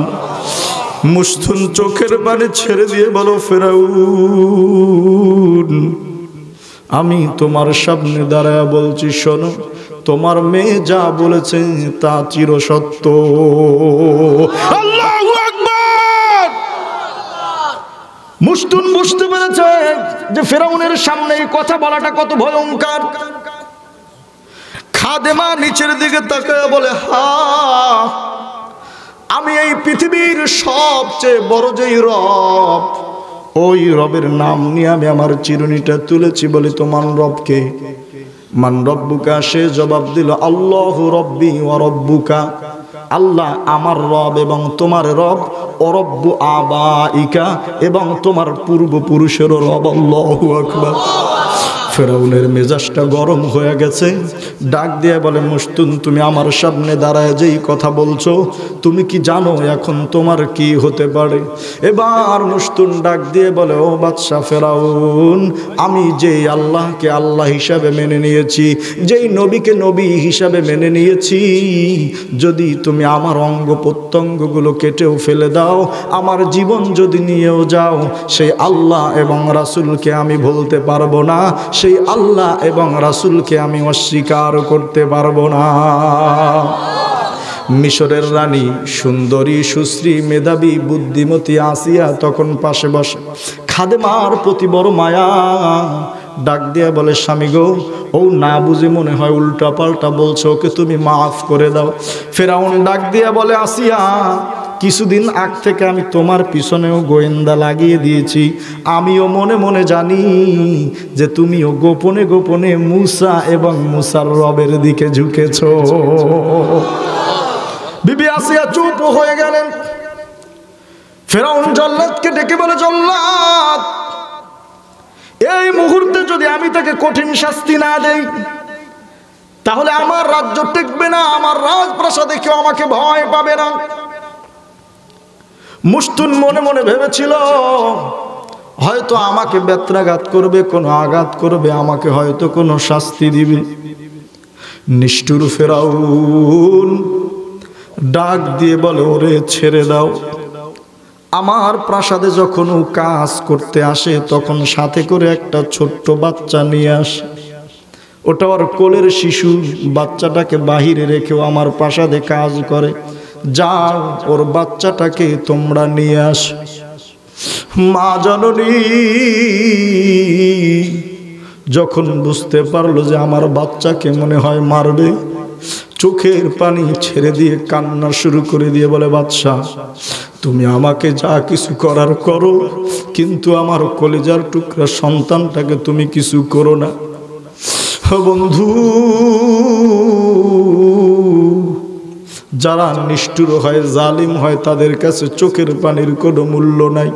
মুশতুন চোখের পানি ছেড়ে দিয়ে বলো, ফেরাউন, আমি তোমার সামনে দাঁড়ায় বলছি, শোনো, তোমার মেয়ে যা বলেছে তা চিরসত্য। আল্লাহু আকবার। মুশতুন বুঝতে পেরেছে যে ফেরাউনের সামনে এই কথা বলাটা কত ভয়ঙ্কর। খাদেমা নিচের দিকে তাকায় বলে, হ্যাঁ, আমি এই পৃথিবীর সবচেয়ে বড় যেই রব, ওই রবের নাম নিয়ে আমি আমার চিরুনিটা তুলেছি। বলি তো মান রবকে? মান রব্বুকা? সে জবাব দিল আল্লাহু রব্বি ওয়া রব্বুকা, আল্লাহ আমার রব এবং তোমার রব, ও রব্বু আবাইকা, এবং তোমার পূর্বপুরুষেরও রব। আল্লাহু আকবার। ফেরাউনের মেজাজটা গরম হয়ে গেছে, ডাক দিয়ে বলে মুশতুন, তুমি আমার সামনে দাঁড়ায় যেই কথা বলছো, তুমি কি জানো এখন তোমার কি হতে পারে? এবার মুশতুন ডাক দিয়ে বলে, ও বাদশা ফেরাউন, আমি যেই আল্লাহকে আল্লাহ হিসাবে মেনে নিয়েছি, যেই নবীকে নবী হিসাবে মেনে নিয়েছি, যদি তুমি আমার অঙ্গ প্রত্যঙ্গগুলো কেটেও ফেলে দাও, আমার জীবন যদি নিয়েও যাও, সেই আল্লাহ এবং রাসূলকে আমি বলতে পারবো না, সেই আল্লাহ এবং রাসূলকে আমি অস্বীকার করতে পারবো না। মিশরের রানী সুন্দরী, সুশ্রী, মেধাবী, বুদ্ধিমতী আসিয়া তখন পাশে বসে, খাদেমার প্রতি বড় মায়া, ডাক দিয়ে বলে, স্বামী গো, ও না বুঝে মনে হয় উল্টা পাল্টা বলছো, ওকে তুমি মাফ করে দাও। ফেরাউন ডাক দিয়ে বলে, আসিয়া, কিছুদিন আগ থেকে আমি তোমার পিছনেও গোয়েন্দা লাগিয়ে দিয়েছি, আমিও মনে মনে জানি যে তুমিও গোপনে গোপনে মুসা এবং মুসার রবের দিকে ঝুঁকেছো। বিবি আসিয়া চুপ হয়ে গেলেন। ফেরাউন জল্লাদকে ডেকে বলে, জল্লাদ, এই মুহূর্তে যদি আমি তাকে কঠিন শাস্তি না দেই, তাহলে আমার রাজ্য টিকবে না, আমার রাজপ্রাসাদে কেউ আমাকে ভয় পাবে না। মুশতুন মনে মনে ভেবেছিল, হয়তো আমাকে বেত্রাঘাত করবে, কোনো আঘাত করবে, আমাকে হয়তো কোনো শাস্তি দিবে। নিষ্ঠুর ফেরাউন ডাক দিয়ে বলে, ওরে ছেড়ে দাও, আমার প্রাসাদে যখন ও কাজ করতে আসে তখন সাথে করে একটা ছোট্ট বাচ্চা নিয়ে আসে, ওটা ওর কোলের শিশু, বাচ্চাটাকে বাহিরে রেখেও আমার প্রাসাদে কাজ করে, যাও ওর বাচ্চাটাকে তোমরা নিয়ে আস। মা জননী যখন বুঝতে পারলো যে আমার বাচ্চাকে মনে হয় মারবে, চোখের পানি ছেড়ে দিয়ে কান্না শুরু করে দিয়ে বলে, বাদশা, তুমি আমাকে যা কিছু করার করো, কিন্তু আমার কলিজার টুকরা সন্তানটাকে তুমি কিছু করো না। বন্ধু, যারা নিষ্ঠুর হয়, জালিম হয়, তাদের কাছে চোখের পানির কোনো মূল্য নাই।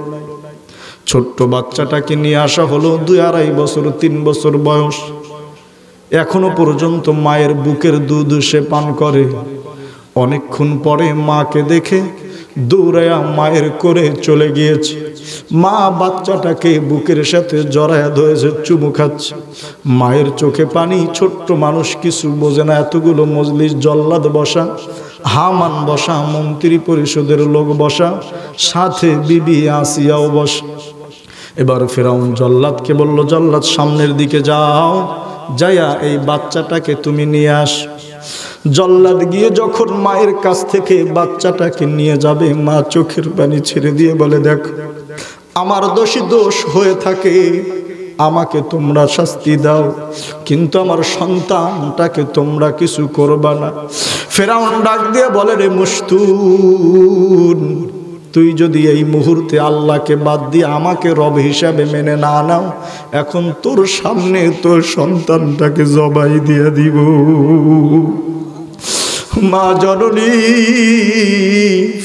ছোট্ট বাচ্চাটাকে নিয়ে আসা হলো, 2-2.5 বছর 3 বছর বয়স, এখনো পর্যন্ত মায়ের বুকের দুধ সে পান করে। অনেকক্ষণ পরে মাকে দেখে দৌড়ায়া মায়ের করে চলে গিয়েছে। মা বাচ্চাটাকে বুকের সাথে জড়ায়া ধরেছে, চুমু খাচ্ছে, মায়ের চোখে পানি। ছোট্ট মানুষ কিছু বোঝে না, এতগুলো মজলিস, জল্লাদ বসা, হামান বসা, মন্ত্রী পরিষদের লোক বসা, সাথে বিবি আসিয়াও বসা। এবার ফেরাউন জল্লাদকে বলল, জল্লাদ সামনের দিকে যাও, যাইয়া এই বাচ্চাটাকে তুমি নিয়ে আস। জল্লাদ গিয়ে যখন মায়ের কাছ থেকে বাচ্চাটাকে নিয়ে যাবে, মা চোখের পানি ছেড়ে দিয়ে বলে, দেখো, আমার দোষী দোষ হয়ে থাকে, আমাকে তোমরা শাস্তি দাও, কিন্তু আমার সন্তানটাকে তোমরা কিছু করবা না। ফেরাউন ডাক দিয়ে বলে, রে মুশতুন, তুই যদি এই মুহূর্তে আল্লাহকে বাদ দিয়ে আমাকে রব হিসাবে মেনে না নাও, এখন তোর সামনে তোর সন্তানটাকে জবাই দিয়ে দিব। মা জননী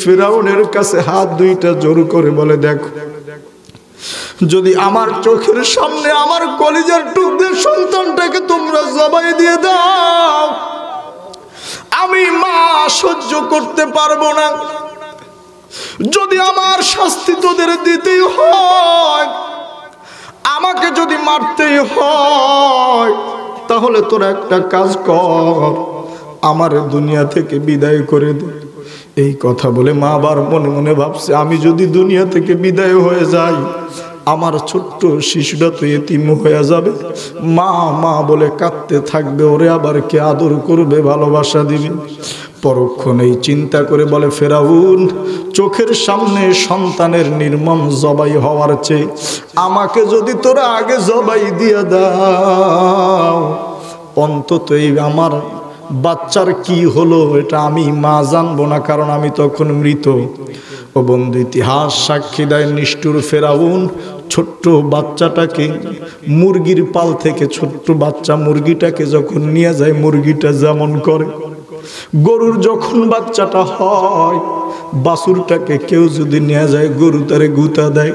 ফেরাউনের কাছে হাত দুইটা জোর করে বলে, দেখো, যদি আমার চোখের সামনে আমার কলিজার টুকদের সন্তানটাকে তোমরা জবাই দিয়ে দাও, আমি মা সহ্য করতে পারবো না। যদি আমার শাস্তি তোদের দিতেই হয়, আমাকে যদি মারতেই হয়, তাহলে তোরা একটা কাজ কর, আমার দুনিয়া থেকে বিদায় করে দে। এই কথা বলে মা আবার মনে মনে ভাবছে, আমি যদি দুনিয়া থেকে বিদায় হয়ে যাই, আমার ছোট্ট শিশুটা তো এতিম হয়ে যাবে, মা মা বলে কাঁদতে থাকবে, ওরে আবার কে আদর করবে, ভালোবাসা দিবে। পরক্ষণেই চিন্তা করে বলে, ফেরাউন, চোখের সামনে সন্তানের নির্মম জবাই হওয়ার চেয়ে আমাকে যদি তোরা আগে জবাই দিয়ে দাও, অন্তত এই আমার বাচ্চার কি হলো এটা আমি মা জানবো না, কারণ আমি তখন মৃত। ও বন্ধু, ইতিহাস সাক্ষী দেয় নিষ্ঠুর ফেরাউন ছোট্ট বাচ্চাটাকে মুরগির পাল থেকে, ছোট্ট বাচ্চা মুরগিটাকে যখন নিয়ে যায়, মুরগিটা যেমন করে, গরুর যখন বাচ্চাটা হয়, বাছুরটাকে কেউ যদি নিয়ে যায়, গরু তারে গুতা দেয়।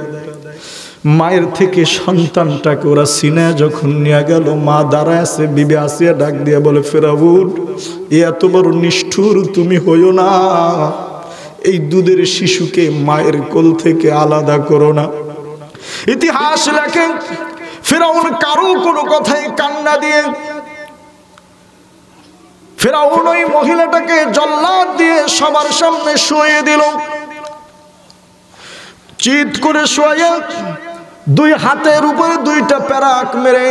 মায়ের থেকে সন্তানটাকে ওরা সিনে যখন নিয়ে গেল, মা দাঁড়ায় আছে, বিবি আসিয়া ডাক দিয়া বলে, ফেরাউন এত বড় নিষ্ঠুর তুমি হইও না, এই দুধের শিশুকে মায়ের কোল থেকে আলাদা করো না। ইতিহাস লেখে ফেরাউন কারো কোনো কথাই কান্না দিয়ে, ফেরাউন ওই মহিলাটাকে জল্লাদ দিয়ে সবার সামনে শুয়ে দিল। চিৎ করে শুয়ে দুই হাতের উপরে দুইটা প্যারাক মেরে,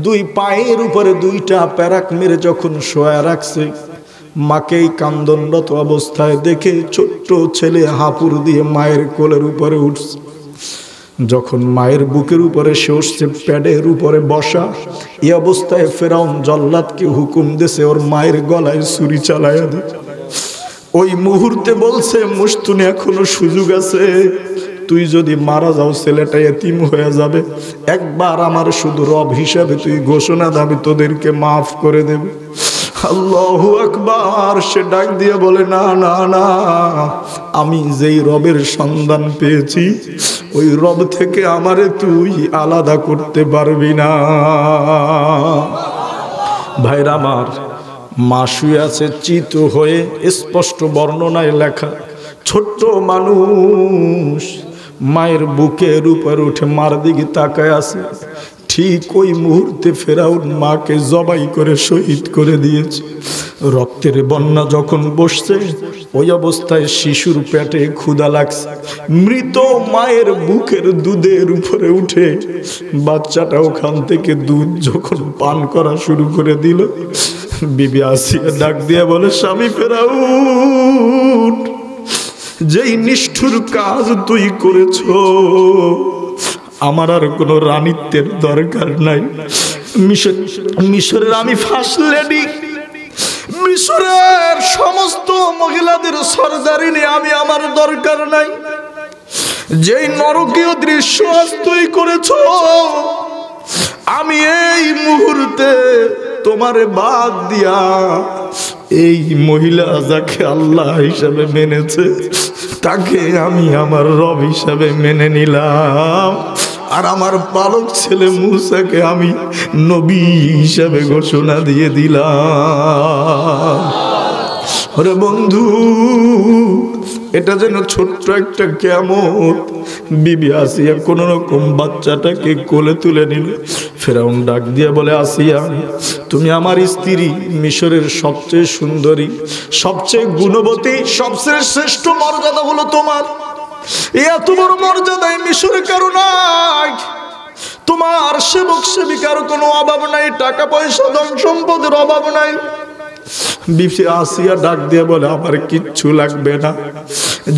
দুই পায়ের উপরে দুইটা প্যারাক মেরে যখন শোয়া রাখছে, মাকেই কান্দনরত অবস্থায় দেখে ছোট্ট ছেলে হাঁপুর দিয়ে মায়ের কোলের উপরে উঠছে। যখন মায়ের বুকের উপরে সে উঠছে, প্যাডের উপরে বসা, এই অবস্থায় ফেরাউন জল্লাদকে হুকুম দিয়েছে ওর মায়ের গলায় ছুরি চালাইয়া দে। ওই মুহূর্তে বলছে, মুস্তুনি এখনো সুযোগ আছে, তুই যদি মারা যাও ছেলেটা এতিম হয়ে যাবে, একবার আমার শুধু রব হিসাবে তুই ঘোষণা দে, আমি তোদেরকে মাফ করে দেব। আল্লাহু আকবার। সে ডাক দিয়ে বলে, না না না, আমি যেই রবের সন্ধান পেয়েছি, ওই রব থেকে আমারে তুই আলাদা করতে পারবি না। ভাইরা আমার, মা শুয়ে আছে চিত হয়ে, স্পষ্ট বর্ণনায় লেখা, ছোট্ট মানুষ মায়ের বুকের উপর উঠে মার দিকে তাকায় আছে। ঠিক ওই মুহূর্তে ফেরাউন মাকে জবাই করে শহীদ করে দিয়েছে। রক্তের বন্যা যখন বসছে, ওই অবস্থায় শিশুর পেটে ক্ষুধা লাগছে, মৃত মায়ের বুকের দুধের উপরে উঠে বাচ্চাটা ওখান থেকে দুধ যখন পান করা শুরু করে দিল, বিবি আসিয়া ডাক দিয়ে বলে, স্বামী ফেরাউন, যেই নিষ্ঠুর কাজ তুই করেছ, আমার আর কোনো রানীত্বের দরকার নাই। মিশরের আমি ফার্স্ট লেডি, মিশরের সমস্ত মহিলাদের সরদারিনী আমি, আমার দরকার নাই। যেই নরকীয় দৃশ্য আজ তুই করেছ, আমি এই মুহূর্তে তোমারে বাদ দিয়া এই মহিলা যাকে আল্লাহ হিসাবে মেনেছে, তাকে আমি আমার রব হিসাবে মেনে নিলাম, আর আমার পালক ছেলে মূসাকে আমি নবী হিসাবে ঘোষণা দিয়ে দিলাম। ওরে বন্ধু, এটা যেন ছোট্ট একটা কিয়ামত। বিবি আসিয়া কোন রকম বাচ্চাটাকে কোলে তুলে নিল। ফেরাউন ডাক দিয়ে বলে, আসিয়া তুমি আমার স্ত্রী, মিশরের সবচেয়ে সুন্দরী, সবচেয়ে গুণবতী, সবচেয়ে শ্রেষ্ঠ মর্যাদা হলো তোমার। এত বড় মর্যাদায় মিশরে কারো নাই। তোমার সেবক সেবিকার কোনো অভাব নাই, টাকা পয়সা ধন সম্পদের অভাব নাই। বিবি আসিয়া ডাক দিয়ে বলে, আমার কিচ্ছু লাগবে না।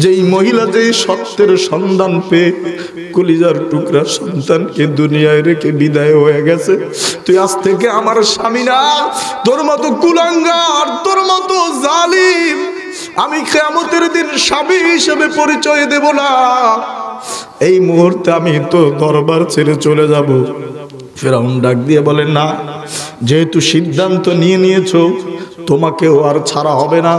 যেই মহিলা যেই সত্যের সন্ধান পেয়ে কলিজার টুকরা সন্তানকে দুনিয়ায় রেখে বিদায় হয়ে গেছে, তুই আজ থেকে আমার স্বামী না। তোর মতো কুলাঙ্গার, তোর মতো জালিম আমি কিয়ামতের দিন স্বামী হিসেবে পরিচয় দেব না। এই মুহূর্তে আমি তো দরবার ছেড়ে চলে যাব। ফেরাউন ডাক দিয়ে বলে, না, যেহেতু সিদ্ধান্ত নিয়ে নিয়েছো, তোমাকেও আর ছাড়া হবে না।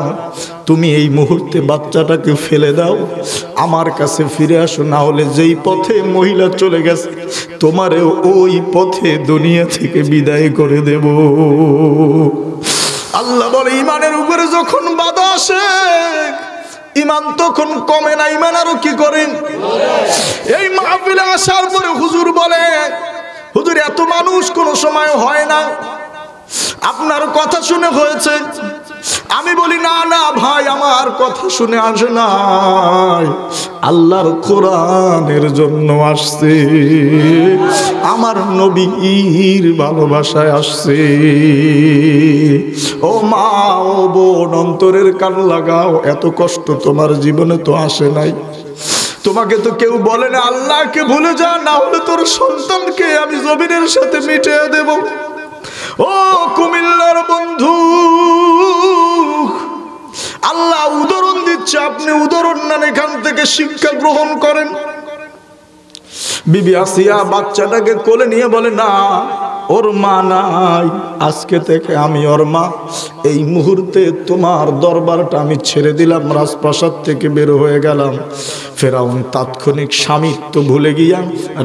তুমি এই মুহূর্তে বাচ্চাটাকে ফেলে দাও, আমার কাছে ফিরে আসো, না হলে যেই পথে মহিলা চলে গেছে, তোমারেও ওই পথে দুনিয়া থেকে বিদায় করে দেব। আল্লাহ বলে, ইমানের উপরে যখন বাধা আসে, ইমান তখন কমে না, ইমান আরো কি করেন। এই মাহফিলে আসার পরে হুজুর বলে, হুজুর এত মানুষ কোন সময় হয় না, আপনার কথা শুনে হয়েছে। আমি বলি, না না ভাই, আমার কথা শুনে আসে নাই, আল্লাহর কোরআনের জন্য আসছে, আমার নবীর ভালোবাসায় আসছে। ও মা, ও বোন, অন্তরের কান লাগাও, এত কষ্ট তোমার জীবনে তো আসে নাই। তোমাকে তো কেউ বলে না আল্লাহকে ভুলে যা, না হলে তোর সন্তানকে আমি জমিনের সাথে মিটিয়ে দেব। ও কুমিল্লার বন্ধু, আল্লাহ উদাহরণ দিচ্ছে, আপনি উদাহরণ নেন, এখান থেকে শিক্ষা গ্রহণ করেন। বিবি আসিয়া বাচ্চাটাকে কোলে নিয়ে বলে, না ওর মা নাই, আজকে থেকে আমি ওর মা। এই মুহূর্তে তোমার দরবারটা আমি ছেড়ে দিলাম, রাজপ্রাসাদ থেকে বের হয়ে গেলাম। ফেরাউন তাৎক্ষণিক স্বামিত্ব ভুলে গিয়া,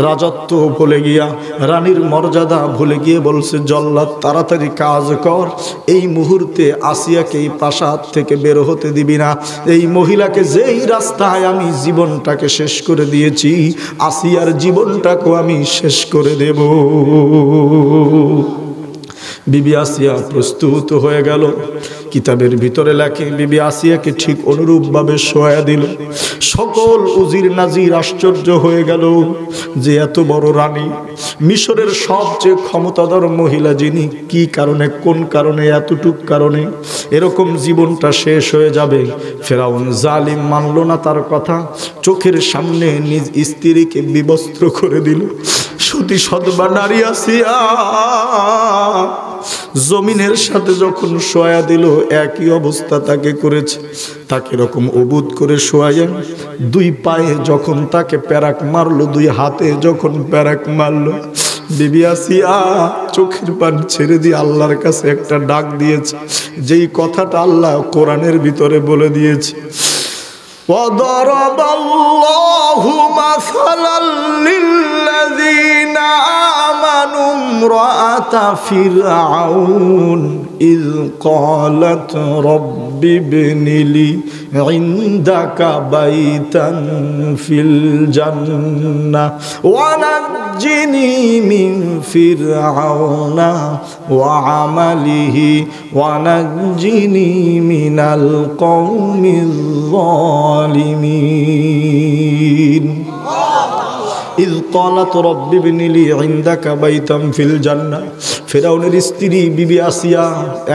রাজত্ব ভুলে গিয়া, রানীর মর্যাদা ভুলে গিয়ে বলছে, জল্লাদ তাড়াতাড়ি কাজ কর, এই মুহূর্তে আসিয়াকে এই প্রাসাদ থেকে বের হতে দিবি না। এই মহিলাকে যেই রাস্তায় আমি জীবনটাকে শেষ করে দিয়েছি, আসিয়ার জীবনটাকেও আমি শেষ করে দেব। বিবি আসিয়া প্রস্তুত হয়ে গেল। কিতাবের ভিতরে লেখে, বিবি আসিয়াকে ঠিক অনুরূপভাবে শোয়া দিল। সকল উজির নাজির আশ্চর্য হয়ে গেল যে এত বড় রানী, মিশরের সবচেয়ে ক্ষমতাধর মহিলা যিনি, কি কারণে, কোন কারণে, এতটুক কারণে এরকম জীবনটা শেষ হয়ে যাবে। ফেরাউন জালিম মানল না তার কথা, চোখের সামনে নিজ স্ত্রীকে বিবস্ত্র করে দিল। সতী সদবা নারী আসিয়া জমিনের সাথে যখন শোয়া দিল, একই অবস্থা তাকে করেছে। তাকে এরকম অবুধ করে শোয়াইয়া দুই পায়ে যখন তাকে প্যারাক মারলো, দুই হাতে যখন প্যারাক মারলো, বিবি আসিয়া চোখের পানি ছেড়ে দিয়ে আল্লাহর কাছে একটা ডাক দিয়েছে, যেই কথাটা আল্লাহ কোরআনের ভিতরে বলে দিয়েছে, وضرب الله مثلا للذين آمنوا امرأة فرعون إذ قالت رب ابن لي عندك بيتا في الجنة ونجني من فرعون وعمله ونجني من القوم الظالمين إذ قالت رب ابن لي عندك بيتا في الجنة। ফেরাউনের স্ত্রী বিবি আসিয়া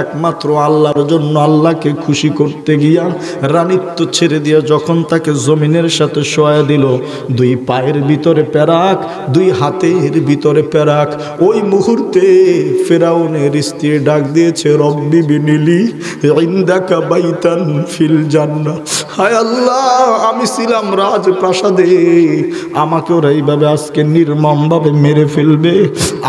একমাত্র আল্লাহর জন্য, আল্লাহকে খুশি করতে গিয়া রানীত্ব ছেড়ে দিয়া যখন তাকে জমিনের সাথে শোয়া দিল, দুই পায়ের ভিতরে প্যারাক, দুই হাতের ভিতরে প্যারাক, ওই মুহূর্তে ফেরাউনের স্ত্রী ডাক দিয়েছে, রব্বি বিনিলি ইনদাকা বাইতান ফিল জান্নাহ। হায় আল্লাহ, আমি ছিলাম রাজপ্রাসাদে, আমাকে ওরা এইভাবে আজকে নির্মমভাবে মেরে ফেলবে,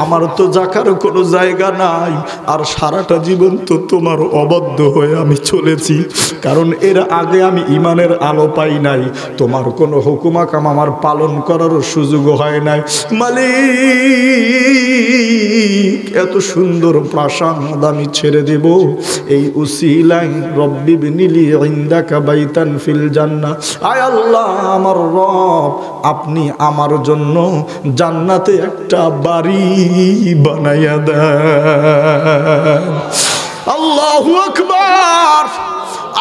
আমার তো যাকার কোনো জায়গা নাই, আর সারাটা জীবন তো তোমার অবাধ্য হয়ে আমি চলেছি, কারণ এর আগে আমি ইমানের আলো পাই নাই, তোমার কোনো হুকুমাকাম আমার পালন করারও সুযোগ হয় নাই। মালিক, এত সুন্দর প্রাসাদ আমি ছেড়ে দেব এই উসিলাই রব্বি বিনিলি ইনদাকা বাইতান ফিল জান্নাহ। আয় আল্লাহ আমার রব, আপনি আমার জন্য জান্নাতে একটা বাড়ি বানাইয়া দেন। আল্লাহু আকবার।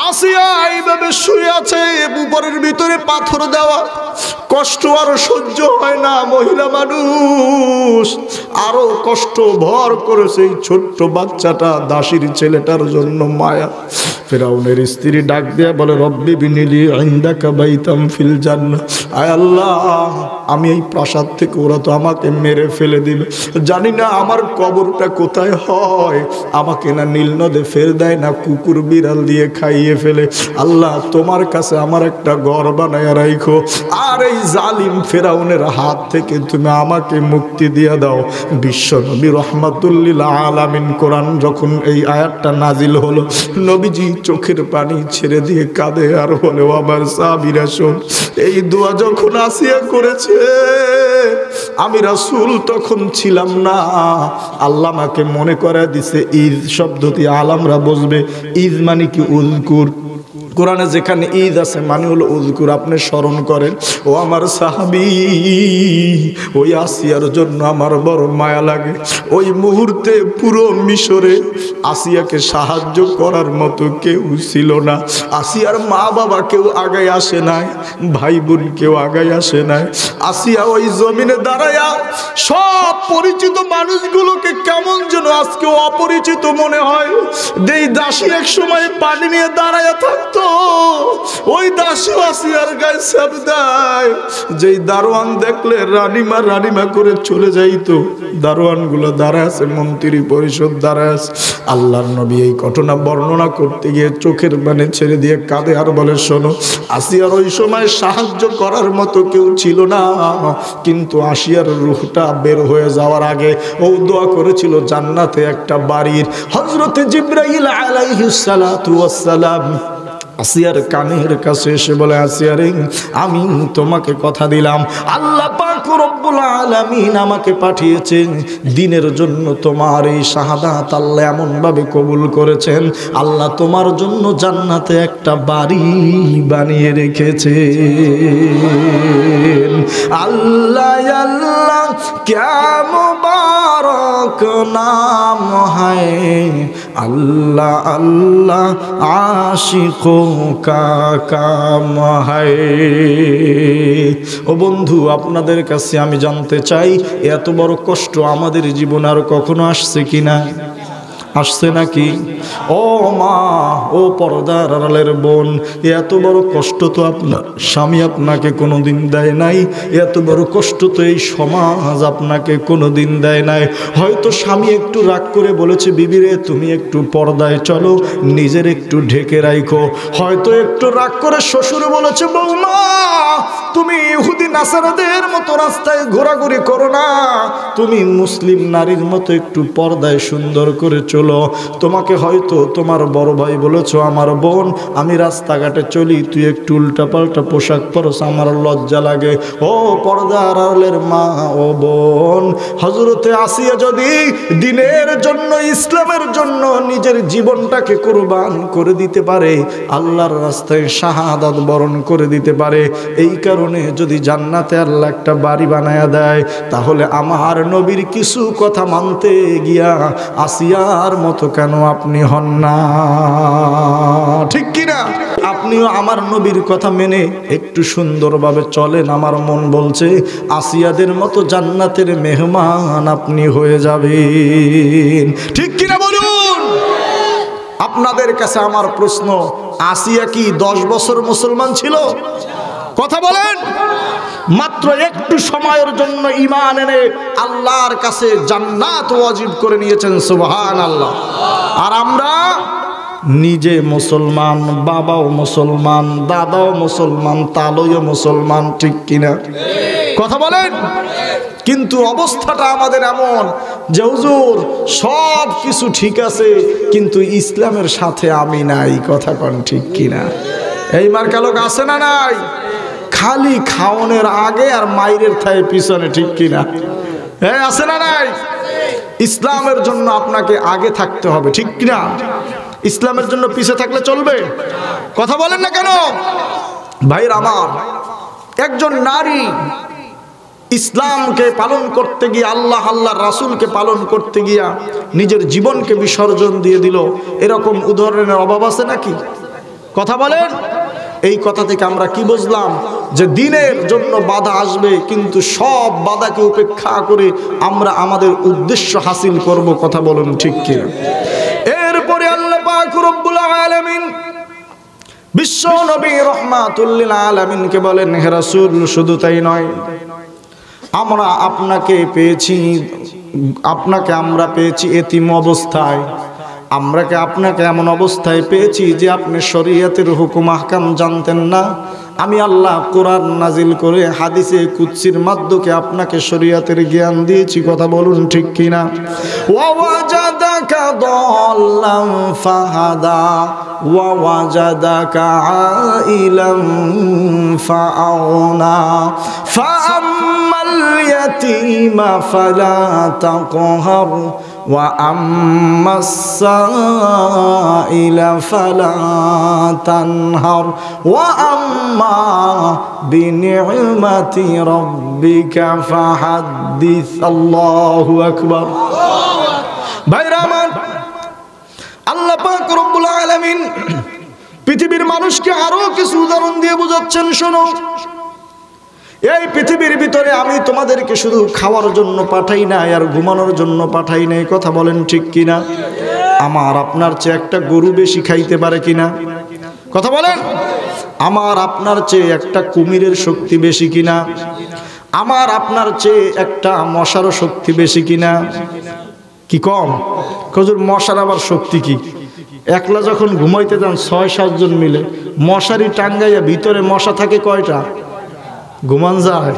আসিয়া এইভাবে শুয়ে আছে, উপরের ভিতরে পাথর দেওয়া, কষ্ট আর সহ্য হয় না, মহিলা মানুষ আরো কষ্ট ভর করেছে এই ছোট্ট বাচ্চাটা, দাসীর ছেলেটার জন্য মায়া। ফেরাউনের স্ত্রী ডাক দিয়া বলে, রব্বি বিনিলি ইনদাকা বাইতাম ফিল জান্নাহ। আয় আল্লাহ, আমি এই প্রাসাদ থেকে ওরা তো আমাকে মেরে ফেলে দিবে, জানি না আমার কবরটা কোথায় হয়, আমাকে না নীল নদে ফের দেয়, না কুকুর বিড়াল দিয়ে খাইয়ে ফেলে। আল্লাহ, তোমার কাছে আমার একটা ঘর বানায়া রাখো, আর এই জালিম ফেরাউনের হাত থেকে তুমি আমাকে মুক্তি দিয়ে দাও। বিশ্ব নবী রহমাতুল্লিল আলামিন কোরআন যখন এই আয়াতটা নাজিল হলো, নবীজি চোখের পানি ছেড়ে দিয়ে কাঁদে আর বলে, ও আমার সাহাবীরা শোন, এই দোয়া যখন আসিয়া করেছে আমি রাসূল তখন ছিলাম না, আল্লাহ আমাকে মনে করা দিছে। ঈদ শব্দটি আলামরা বুঝবে, ঈদ মানে কি উযকুর, কোরআনে যেখানে ঈদ আছে মানে হলো উযকুর, আপনি স্মরণ করেন। ও আমার সাহাবী, ওই আসিয়ার জন্য আমার বড় মায়া লাগে। ওই মুহূর্তে পুরো মিশরে আসিয়াকে সাহায্য করার মতো কেউ ছিল না। আসিয়ার মা বাবা কেউ আগায় আসে নাই, ভাই বোন কেউ আগায় আসে নাই। আসিয়া ওই জমিনে দাঁড়ায়া সব পরিচিত মানুষগুলোকে কেমন যেন যেন আজকে অপরিচিত মনে হয়। যেই দাসী এক সময় পানি নিয়ে দাঁড়ায় থাকতো, ওই দাসী আসিয়ার গায়ে চাপ দেয়। যেই দারোয়ান দেখলে রানিমা রানিমা করে চলে যাইতো, দারোয়ান গুলো দাঁড়ায় আছে, মন্ত্রী পরিষদ দাঁড়ায় আছে। আল্লাহর নবী এই ঘটনা বর্ণনা করতে গিয়ে চোখের পানি ছেড়ে দিয়ে কাঁদে আর বলে, শোনো, আসিয়ার ওই সময় সাহায্য করার মতো কেউ ছিল না, কিন্তু আসিয়ার রূহটা বের হয়ে যাওয়ার আগে ও দোয়া করেছিল জান্নাতে একটা বাড়ির। হযরতে জিবরাইল আলাইহিস সালাতু ওয়াস সালাম আসিয়ার কানের কাছে এসে বলে, আসিয়া রে, আমি তোমাকে কথা দিলাম, আল্লাহ পাক রব্বুল আলামিন আমাকে পাঠিয়েছেন দ্বীনের জন্য। তোমার এই শাহাদাত আল্লাহ এমন ভাবে কবুল করেছেন, আল্লাহ তোমার জন্য জান্নাতে একটা বাড়ি বানিয়ে রেখেছে। আল্লাহ আল্লাহ ক্যা মুবারক নাম হ্যায়, আল্লাহ আল্লাহ আশিকো কা কাম হ্যায়। ও বন্ধু, আপনাদের কাছে আমি জানতে চাই, এত বড় কষ্ট আমাদের জীবনে আর কখনো আসছে কিনা? আসছে নাকি? ও মা, ও পর্দার আড়ালের বোন, এত বড় কষ্ট তো আপনার স্বামী আপনাকে কোনোদিন দেয় নাই, এত বড় কষ্ট তো এই সমাজ আপনাকে কোনোদিন দেয় নাই। হয়তো স্বামী একটু রাগ করে বলেছে, বিবিরে তুমি একটু পর্দায় চলো, নিজের একটু ঢেকে রাখো। হয়তো একটু রাগ করে শ্বশুর বলেছে, বৌমা তুমি ইহুদি নাসারাদের মতো রাস্তায় ঘোরাঘুরি করো না, তুমি মুসলিম নারীর মতো একটু পর্দায় সুন্দর করে চলো। তোমাকে হয়তো তোমার বড় ভাই বলেছো, আমার বোন আমি রাস্তাঘাটে চলি, তুই একটু উল্টাপাল্টা পোশাক পরস, আমার লজ্জা লাগে। ও পর্দার আড়ালের মা, ও বোন, হযরতে আসিয়া যদি দ্বীনের জন্য, ইসলামের জন্য নিজের জীবনটাকে কুরবান করে দিতে পারে, আল্লাহর রাস্তায় শাহাদাত বরণ করে দিতে পারে, এই কারণে যদি জান্নাতে আল্লাহ একটা বাড়ি বানায়া দেয়, তাহলে আমার নবীর কিছু কথা মানতে গিয়া আসিয়ার মতো কেন আপনি হন না? ঠিক কিনা? আপনিও আমার নবীর কথা মেনে একটু সুন্দরভাবে চলেন, আমার মন বলছে আসিয়াদের মতো জান্নাতের মেহমান আপনি হয়ে যাবেন। ঠিক কিনা বলুন? আপনাদের কাছে আমার প্রশ্ন, আসিয়া কি 10 বছর মুসলমান ছিল? কথা বলেন। মাত্র একটু সময়ের জন্য ঈমান এনে আল্লাহর কাছে জান্নাত ওয়াজিব করে নিয়েছেন, সুবহানাল্লাহ। আর আমরা নিজে মুসলমান, বাবাও মুসলমান, দাদাও মুসলমান, তালইও মুসলমান। ঠিক কিনা? কথা বলেন। কিন্তু অবস্থাটা আমাদের এমন যে হুজুর সব কিছু ঠিক আছে, কিন্তু ইসলামের সাথে আমি নাই। কথা কন ঠিক কিনা? এই মার্কা লোক আছে না নাই? খালি খাওয়ানোর আগে আর মাইরের থায় পিছনে। ঠিক কিনা? হ্যাঁ, আছে না নাই? ইসলামের জন্য আপনাকে আগে থাকতে হবে। ঠিক কিনা? ইসলামের জন্য পিছে থাকলে চলবে? কথা বলেন না কেন? ভাইরা আমার, একজন নারী ইসলামকে পালন করতে গিয়ে, আল্লাহ আল্লাহ রাসূলকে পালন করতে গিয়া নিজের জীবনকে বিসর্জন দিয়ে দিল, এরকম উদাহরণের অভাব আছে নাকি? কথা বলেন। এই কথা থেকে আমরা কি বুঝলাম? যে দ্বীনের জন্য বাধা আসবে, কিন্তু সব বাধাকে উপেক্ষা করে আমরা আমাদের উদ্দেশ্য হাসিল করব। কথা বলুন ঠিক কিনা? এরপরে আল্লাহ পাক রব্বুল আলামিন বিশ্ব নবী রাহমাতুল লিল আলামিনকে বলেন, হে রাসূল, শুধু তাই নয়, আমরা আপনাকে পেয়েছি এতিম অবস্থায়। আপনাকে এমন অবস্থায় পেয়েছি যে আপনি শরীয়তের হুকুম আহকাম জানতেন না। আমি আল্লাহ কোরআন নাজিল করে হাদিসে কুদসির মাধ্যমে আপনাকে শরীয়তের জ্ঞান দিয়েছি। কথা বলুন ঠিক কিনা? ওয়া ওয়াজাদাকা দাল্লাম ফাহাদা ওয়া ওয়াজাদাকা আইলাম ফাআউনা ফাআম্মাল ইয়াতীমা ফালা তাকহার ওয়া আম্মাস সাইলা ফালা তানহার ওয়া আম্মা বিনি'মাতি রাব্বিকা ফাহাদ্দিস। আল্লাহু আকবার। ভাইরা আমার, আল্লাহ পাক রব্বুল আলামিন পৃথিবীর মানুষকে আরো কিছু উদাহরণ দিয়ে বোঝাচ্ছেন। শোনো, এই পৃথিবীর ভিতরে আমি তোমাদেরকে শুধু খাওয়ার জন্য পাঠাই নাই আর ঘুমানোর জন্য পাঠাই নাই, কথা বলেন ঠিক কিনা? আমার আপনার চেয়ে একটা গরু বেশি খাইতে পারে কিনা? কথা বলেন। আমার আপনার চেয়ে একটা কুমিরের শক্তি বেশি কিনা? আমার আপনার চেয়ে একটা মশারও শক্তি বেশি কিনা? কি কম? হুজুর মশার আবার শক্তি কি? একলা যখন ঘুমাইতে যান 6-7 জন মিলে মশারি টাঙ্গাইয়া ভিতরে মশা থাকে কয়টা? ঘুমান যায়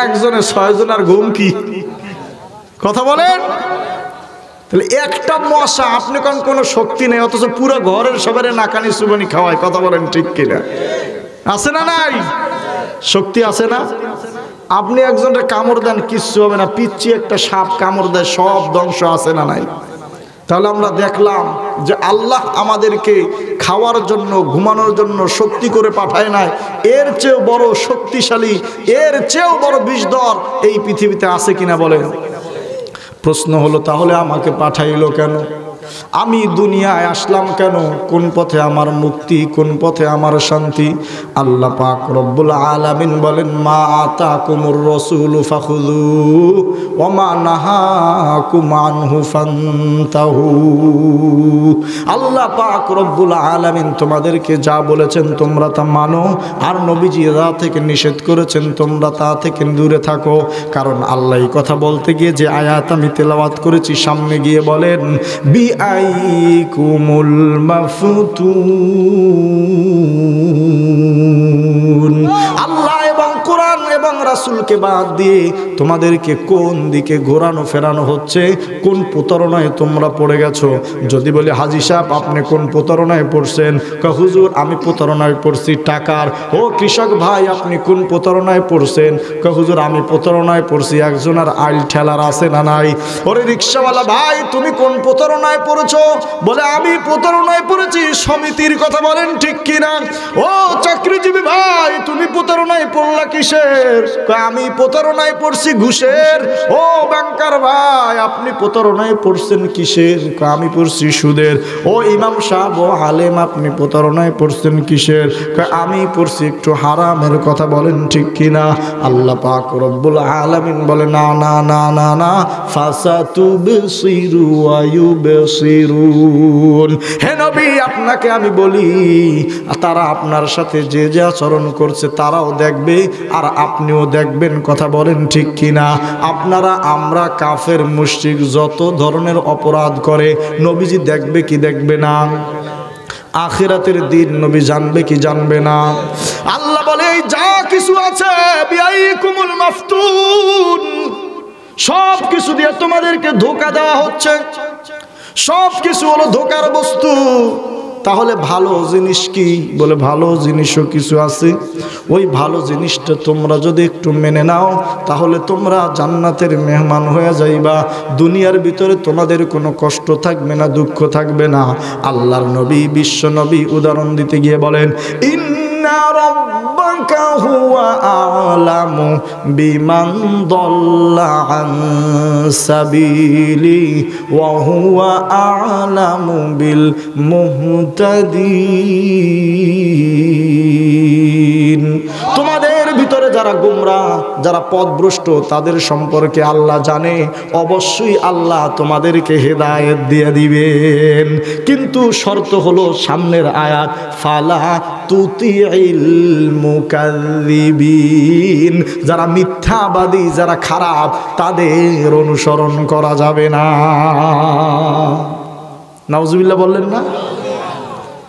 একজনে 6 জন, আর ঘুম কি? কথা বলেন। তাহলে একটা মশা আপনি কোন কোনো শক্তি নেই, অথচ পুরো ঘরের সবারে নাকানি সুবানি খাওয়ায়, কথা বলেন ঠিক কিনা? আছে না নাই? শক্তি আছে না? আপনি একজনের কামড় দেন কিচ্ছু হবে না, পিচ্ছি একটা সাপ কামড় দেয় সব ধ্বংস, আছে না নাই? তাহলে আমরা দেখলাম যে আল্লাহ আমাদেরকে খাওয়ার জন্য ঘুমানোর জন্য শক্তি করে পাঠায় নাই, এর চেয়েও বড় শক্তিশালী, এর চেয়েও বড় বিষধর এই পৃথিবীতে আছে কিনা বলেন? প্রশ্ন হলো তাহলে আমাকে পাঠাইলো কেন? আমি দুনিয়ায় আসলাম কেন? কোন পথে আমার মুক্তি, কোন পথে আমার শান্তি? আল্লাহ পাক রব্বুল আলামিন বলেন, মা আতাকুমুর রাসূলু ফাখুযু ওয়া মা নাহাকুম আনহু ফান্তাহু। আল্লাহ পাক রব্বুল আলামিন তোমাদেরকে যা বলেছেন তোমরা তা মানো, আর নবীজি যা থেকে নিষেধ করেছেন তোমরা তা থেকে দূরে থাকো। কারণ আল্লাহ এই কথা বলতে গিয়ে যে আয়াত আমি তেলাওয়াত করেছি, সামনে গিয়ে বলেন বিআইকুমুল মাফতুন। আল্লাহ এবং কোরআন এবং রাসূলকে বাদ দিয়ে তোমাদেরকে কোন দিকে ঘোরানো ফেরানো হচ্ছে, কোন প্রতারণায় তোমরা পড়ে গেছো? যদি বলি হাজী সাহেব আপনি কোন প্রতারণায় পড়ছেন? হুজুর আমি প্রতারণায় পড়ছি টাকার। ও কৃষক ভাই আপনি কোন প্রতারণায় পড়ছেন? হুজুর আমি প্রতারণায় পড়ছি একজনের আইল ঠেলার, আছে না নাই? ওরে রিকশাওয়ালা ভাই তুমি কোন প্রতারণায় পড়েছো? বলে আমি প্রতারণায় পড়েছি সমিতির, কথা বলেন ঠিক কিনা? ও চাকরিজীবী ভাই তুমি প্রতারণায় পড়লা কিসের? আমি প্রতারণায় পড়ছি ঘুষের। ও ব্যাংকার ভাই আপনি প্রতারণায় পড়ছেন কিসের? আমি পড়ছি সুদের। ও ইমাম সাহেব ও আলেম আপনি প্রতারণায় পড়ছেন কিসের? আমি পড়ছি একটু হারামের, কথা বলেন ঠিক কিনা? আল্লাহ পাক রব্বুল আলামিন বলে না না না না না, ফাসাতুবসিরু ওয়া ইউবসিরুন। হে নবী আপনাকে আমি বলি তারা আপনার সাথে যে যে আচরণ করছে তারাও দেখবে আর আপনিও দেখবেন, কথা বলেন ঠিক কিনা? আপনারা আমরা কাফের মুশরিক যত ধরনের অপরাধ করে নবীজি দেখবে কি দেখবে না? আখিরাতের দিন নবী জানবে কি জানবে না? আল্লাহ বলে এই যা কিছু আছে বিআইকুমুল মাফতুন, সব কিছু দিয়ে তোমাদেরকে ধোঁকা দেওয়া হচ্ছে, সব কিছু হলো ধোঁকার বস্তু। তাহলে ভালো জিনিস কি? বলে ভালো জিনিসও কিছু আছে। ওই ভালো জিনিসটা তোমরা যদি একটু মেনে নাও তাহলে তোমরা জান্নাতের মেহমান হয়ে যাইবা। দুনিয়ার ভিতরে তোমাদের কোনো কষ্ট থাকবে না, দুঃখ থাকবে না। আল্লাহর নবী বিশ্ব নবী উদাহরণ দিতে গিয়ে বলেন ইন্না রাব্বাকা হুয়া আ'লামু বিমান দাল্লা আন সাবিলি ওয়া হুয়া আ'লামু বিল মুহতাদিন। তোমাদের ভিতরে যারা গোমরা, যারা পথভ্রষ্ট তাদের সম্পর্কে আল্লাহ জানে, অবশ্যই আল্লাহ তোমাদেরকে হেদায়েত দিয়ে দিবেন। কিন্তু শর্ত হলো সামনের আয়াত, ফালা তুতিইল মুকাযযিবিন। যারা মিথ্যাবাদী, যারা খারাপ তাদের অনুসরণ করা যাবে না। নাউজুবিল্লাহ বললেন না?